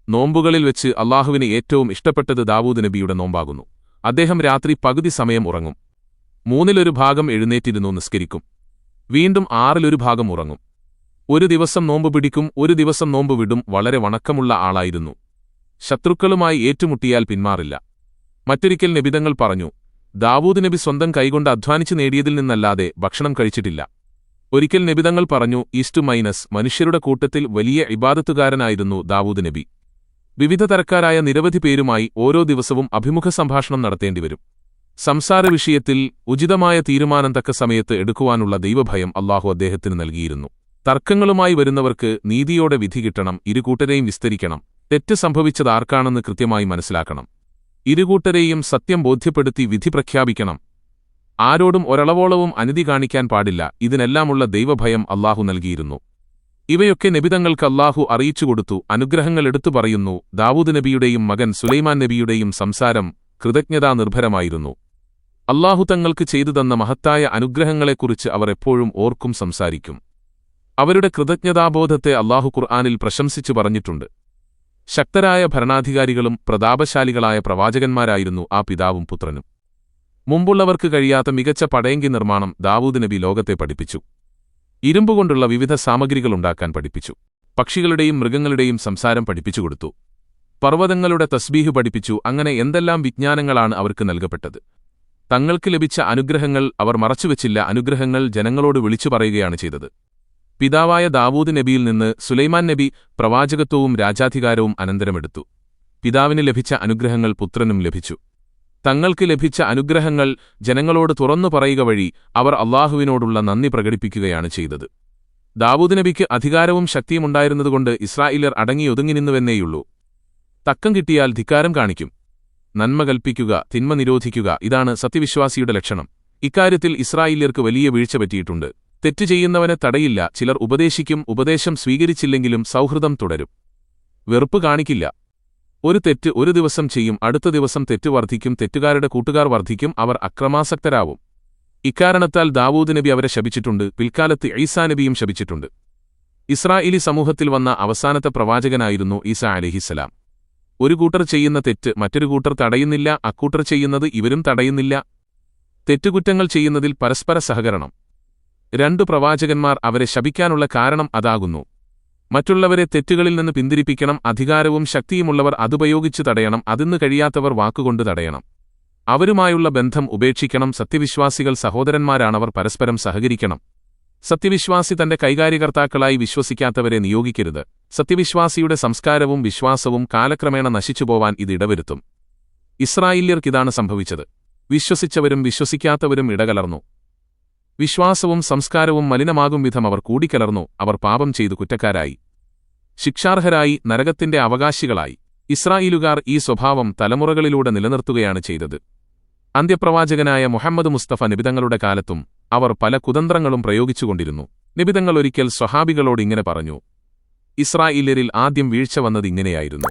നോമ്പുകളിൽ വെച്ച് അല്ലാഹുവിന് ഏറ്റവും ഇഷ്ടപ്പെട്ടത് ദാവൂദ് നബിയുടെ നോമ്പാകുന്നു. അദ്ദേഹം രാത്രി പകുതി സമയം ഉറങ്ങും. 1/3 ഭാഗം എഴുന്നേറ്റിരുന്നു നിസ്കരിക്കും. വീണ്ടും 1/6 ഭാഗം ഉറങ്ങും. ഒരു ദിവസം നോമ്പ് പിടിക്കും, ഒരു ദിവസം നോമ്പ് വിടും. വളരെ വണക്കമുള്ള ആളായിരുന്നു. ശത്രുക്കളുമായി ഏറ്റുമുട്ടിയാൽ പിന്മാറില്ല. മറ്റൊരിക്കൽ നബിതങ്ങൾ പറഞ്ഞു: ദാവൂദ് നബി സ്വന്തം കൈകൊണ്ട് അധ്വാനിച്ചു നേടിയതിൽ നിന്നല്ലാതെ ഭക്ഷണം കഴിച്ചിട്ടില്ല. ഒരിക്കൽ നബിതങ്ങൾ പറഞ്ഞു: മനുഷ്യരുടെ കൂട്ടത്തിൽ വലിയ ഇബാദത്തുകാരനായിരുന്നു ദാവൂദ് നബി. വിവിധ തരക്കാരായ നിരവധി പേരുമായി ഓരോ ദിവസവും അഭിമുഖ സംഭാഷണം നടത്തേണ്ടിവരും. സംസാര വിഷയത്തിൽ ഉചിതമായ തീരുമാനം തക്ക സമയത്ത് എടുക്കുവാനുള്ള ദൈവഭയം അല്ലാഹു അദ്ദേഹത്തിന് നൽകിയിരുന്നു. തർക്കങ്ങളുമായി വരുന്നവർക്ക് നീതിയോടെ വിധി കിട്ടണം. ഇരുകൂട്ടരെയും വിസ്തരിക്കണം. തെറ്റ് സംഭവിച്ചത് ആർക്കാണെന്ന് കൃത്യമായി മനസ്സിലാക്കണം. ഇരുകൂട്ടരെയും സത്യം ബോധ്യപ്പെടുത്തി വിധി പ്രഖ്യാപിക്കണം. ആരോടും ഒരളവോളവും അനീതി കാണിക്കാൻ പാടില്ല. ഇതിനെല്ലാമുള്ള ദൈവഭയം അല്ലാഹു നൽകിയിരുന്നു. ഇവയൊക്കെ നബിതങ്ങൾക്ക് അല്ലാഹു അറിയിച്ചുകൊടുത്തു. അനുഗ്രഹങ്ങൾ എടുത്തു പറയുന്നു: ദാവൂദ് നബിയുടെയും മകൻ സുലൈമാൻ നബിയുടെയും സംസാരം കൃതജ്ഞതാനിർഭരമായിരുന്നു. അല്ലാഹു തങ്ങൾക്ക് ചെയ്തു തന്ന മഹത്തായ അനുഗ്രഹങ്ങളെക്കുറിച്ച് അവർ എപ്പോഴും ഓർക്കും, സംസാരിക്കും. അവരുടെ കൃതജ്ഞതാബോധത്തെ അല്ലാഹു ഖുർആനിൽ പ്രശംസിച്ചു പറഞ്ഞിട്ടുണ്ട്. ശക്തരായ ഭരണാധികാരികളും പ്രതാപശാലികളായ പ്രവാചകന്മാരായിരുന്നു ആ പിതാവും പുത്രനും. മുമ്പുള്ളവർക്ക് കഴിയാത്ത മികച്ച പടയങ്കി നിർമ്മാണം ദാവൂദ് നബി ലോകത്തെ പഠിപ്പിച്ചു. ഇരുമ്പുകൊണ്ടുള്ള വിവിധ സാമഗ്രികളുണ്ടാക്കാൻ പഠിപ്പിച്ചു. പക്ഷികളുടെയും മൃഗങ്ങളുടെയും സംസാരം പഠിപ്പിച്ചുകൊടുത്തു. പർവ്വതങ്ങളുടെ തസ്ബീഹ് പഠിപ്പിച്ചു. അങ്ങനെ എന്തെല്ലാം വിജ്ഞാനങ്ങളാണ് അവർക്ക് നൽകപ്പെട്ടത്. തങ്ങൾക്ക് ലഭിച്ച അനുഗ്രഹങ്ങൾ അവർ മറച്ചുവെച്ചില്ല. അനുഗ്രഹങ്ങൾ ജനങ്ങളോട് വിളിച്ചു പറയുകയാണ് ചെയ്തത്. പിതാവായ ദാവൂദ് നബിയിൽ നിന്ന് സുലൈമാൻ നബി പ്രവാചകത്വവും രാജാധികാരവും അനന്തരമെടുത്തു. പിതാവിന് ലഭിച്ച അനുഗ്രഹങ്ങൾ പുത്രനും ലഭിച്ചു. തങ്ങൾക്ക് ലഭിച്ച അനുഗ്രഹങ്ങൾ ജനങ്ങളോട് തുറന്നു പറയുക വഴി അവർ അല്ലാഹുവിനോടുള്ള നന്ദി പ്രകടിപ്പിക്കുകയാണ് ചെയ്തത്. ദാവൂദ് നബിക്ക് അധികാരവും ശക്തിയുമുണ്ടായിരുന്നതുകൊണ്ട് ഇസ്രായേലർ അടങ്ങിയൊതുങ്ങി നിന്നുവെന്നേയുള്ളൂ. തക്കം കിട്ടിയാൽ ധിക്കാരം കാണിക്കും. നന്മ കൽപ്പിക്കുക, തിന്മ നിരോധിക്കുക, ഇതാണ് സത്യവിശ്വാസിയുടെ ലക്ഷണം. ഇക്കാര്യത്തിൽ ഇസ്രായേല്യർക്ക് വലിയ വീഴ്ച പറ്റിയിട്ടുണ്ട്. തെറ്റ് ചെയ്യുന്നവനെ തടയില്ല. ചിലർ ഉപദേശിക്കും. ഉപദേശം സ്വീകരിച്ചില്ലെങ്കിലും സൗഹൃദം തുടരും. വെറുപ്പ് കാണിക്കില്ല. ഒരു തെറ്റ് ഒരു ദിവസം ചെയ്യും, അടുത്ത ദിവസം തെറ്റ് വർദ്ധിക്കും. തെറ്റുകാരുടെ കൂട്ടുകാർ വർദ്ധിക്കും. അവർ അക്രമാസക്തരാവും. ഇക്കാരണത്താൽ ദാവൂദ് നബി അവരെ ശപിച്ചിട്ടുണ്ട്. പിൽക്കാലത്ത് ഈസാ നബിയും ശപിച്ചിട്ടുണ്ട്. ഇസ്രായേലി സമൂഹത്തിൽ വന്ന അവസാനത്തെ പ്രവാചകനായിരുന്നു ഈസാ അലൈഹിസ്സലാം. ഒരു കൂട്ടർ ചെയ്യുന്ന തെറ്റ് മറ്റൊരു കൂട്ടർ തടയുന്നില്ല. അക്കൂട്ടർ ചെയ്യുന്നത് ഇവരും തടയുന്നില്ല. തെറ്റുകുറ്റങ്ങൾ ചെയ്യുന്നതിൽ പരസ്പര സഹകരണം. 2 പ്രവാചകന്മാർ അവരെ ശപിക്കാനുള്ള കാരണം അതാകുന്നു. മറ്റുള്ളവരെ തെറ്റുകളിൽ നിന്ന് പിന്തിരിപ്പിക്കണം. അധികാരവും ശക്തിയുമുള്ളവർ അതുപയോഗിച്ചു തടയണം. അതിന് കഴിയാത്തവർ വാക്കുകൊണ്ട് തടയണം. അവരുമായുള്ള ബന്ധം ഉപേക്ഷിക്കണം. സത്യവിശ്വാസികൾ സഹോദരന്മാരാണവർ. പരസ്പരം സഹകരിക്കണം. സത്യവിശ്വാസി തന്റെ കൈകാര്യകർത്താക്കളായി വിശ്വസിക്കാത്തവരെ നിയോഗിക്കരുത്. സത്യവിശ്വാസിയുടെ സംസ്കാരവും വിശ്വാസവും കാലക്രമേണ നശിച്ചുപോവാൻ ഇത് ഇടവരുത്തും. ഇസ്രായേല്യർക്കിതാണ് സംഭവിച്ചത്. വിശ്വസിച്ചവരും വിശ്വസിക്കാത്തവരും ഇടകലർന്നു. വിശ്വാസവും സംസ്കാരവും മലിനമാകും വിധം അവർ കൂടിക്കലർന്നു. അവർ പാപം ചെയ്തു കുറ്റക്കാരായി, ശിക്ഷാർഹരായി, നരകത്തിന്റെ അവകാശികളായി. ഇസ്രായേലുകാർ ഈ സ്വഭാവം തലമുറകളിലൂടെ നിലനിർത്തുകയാണ് ചെയ്തത്. അന്ത്യപ്രവാചകനായ മുഹമ്മദ് മുസ്തഫ നിബിതങ്ങളുടെ കാലത്തും അവർ പല കുതന്ത്രങ്ങളും പ്രയോഗിച്ചുകൊണ്ടിരുന്നു. നിബിതങ്ങൾ ഒരിക്കൽ സ്വഹാബികളോട് ഇങ്ങനെ പറഞ്ഞു: ഇസ്രായേല്യരിൽ ആദ്യം വീഴ്ച വന്നത് ഇങ്ങനെയായിരുന്നു.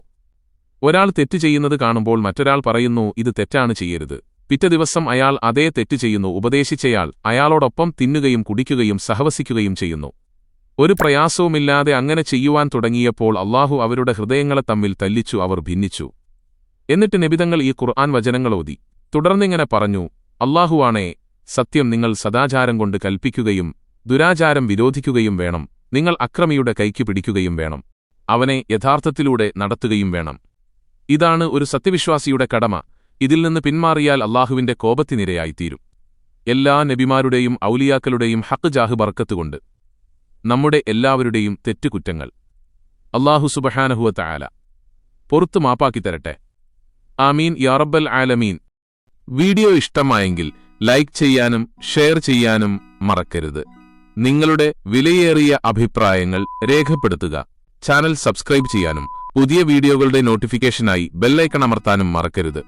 ഒരാൾ തെറ്റ് ചെയ്യുന്നത് കാണുമ്പോൾ മറ്റൊരാൾ പറയുന്നു, ഇത് തെറ്റാണ്, ചെയ്യരുത്. പിറ്റേ ദിവസം അയാൾ അതേ തെറ്റ് ചെയ്യുന്നു. ഉപദേശിച്ചയാൾ അയാളോടൊപ്പം തിന്നുകയും കുടിക്കുകയും സഹവസിക്കുകയും ചെയ്യുന്നു. ഒരു പ്രയാസവുമില്ലാതെ അങ്ങനെ ചെയ്യുവാൻ തുടങ്ങിയപ്പോൾ അല്ലാഹു അവരുടെ ഹൃദയങ്ങളെ തമ്മിൽ തല്ലിച്ചു. അവർ ഭിന്നിച്ചു. എന്നിട്ട് നബിതങ്ങൾ ഈ ഖുർആൻ വചനങ്ങളോതി. തുടർന്നിങ്ങനെ പറഞ്ഞു: അല്ലാഹുവാണേ സത്യം, നിങ്ങൾ സദാചാരം കൊണ്ട് കൽപ്പിക്കുകയും ദുരാചാരം വിരോധിക്കുകയും വേണം. നിങ്ങൾ അക്രമിയുടെ കൈക്ക് പിടിക്കുകയും വേണം. അവനെ യഥാർത്ഥത്തിലൂടെ നടത്തുകയും വേണം. ഇതാണ് ഒരു സത്യവിശ്വാസിയുടെ കടമ. ഇതിൽ നിന്ന് പിന്മാറിയാൽ അല്ലാഹുവിന്റെ കോപത്തിനിരയായിത്തീരും. എല്ലാ നബിമാരുടെയും ഔലിയാക്കളുടെയും ഹഖ് ജാഹ് ബർക്കത്തുകൊണ്ട് നമ്മുടെ എല്ലാവരുടെയും തെറ്റുകുറ്റങ്ങൾ അല്ലാഹു സുബ്ഹാനഹു വ തആല പൊറുത്തു മാപ്പാക്കിത്തരട്ടെ. ആമീൻ യാ റബ്ബൽ ആലമീൻ. വീഡിയോ ഇഷ്ടമായെങ്കിൽ ലൈക്ക് ചെയ്യാനും ഷെയർ ചെയ്യാനും മറക്കരുത്. നിങ്ങളുടെ വിലയേറിയ അഭിപ്രായങ്ങൾ രേഖപ്പെടുത്തുക. ചാനൽ സബ്സ്ക്രൈബ് ചെയ്യാനും പുതിയ വീഡിയോകളുടെ നോട്ടിഫിക്കേഷനായി ബെല്ലൈക്കൺ അമർത്താനും മറക്കരുത്.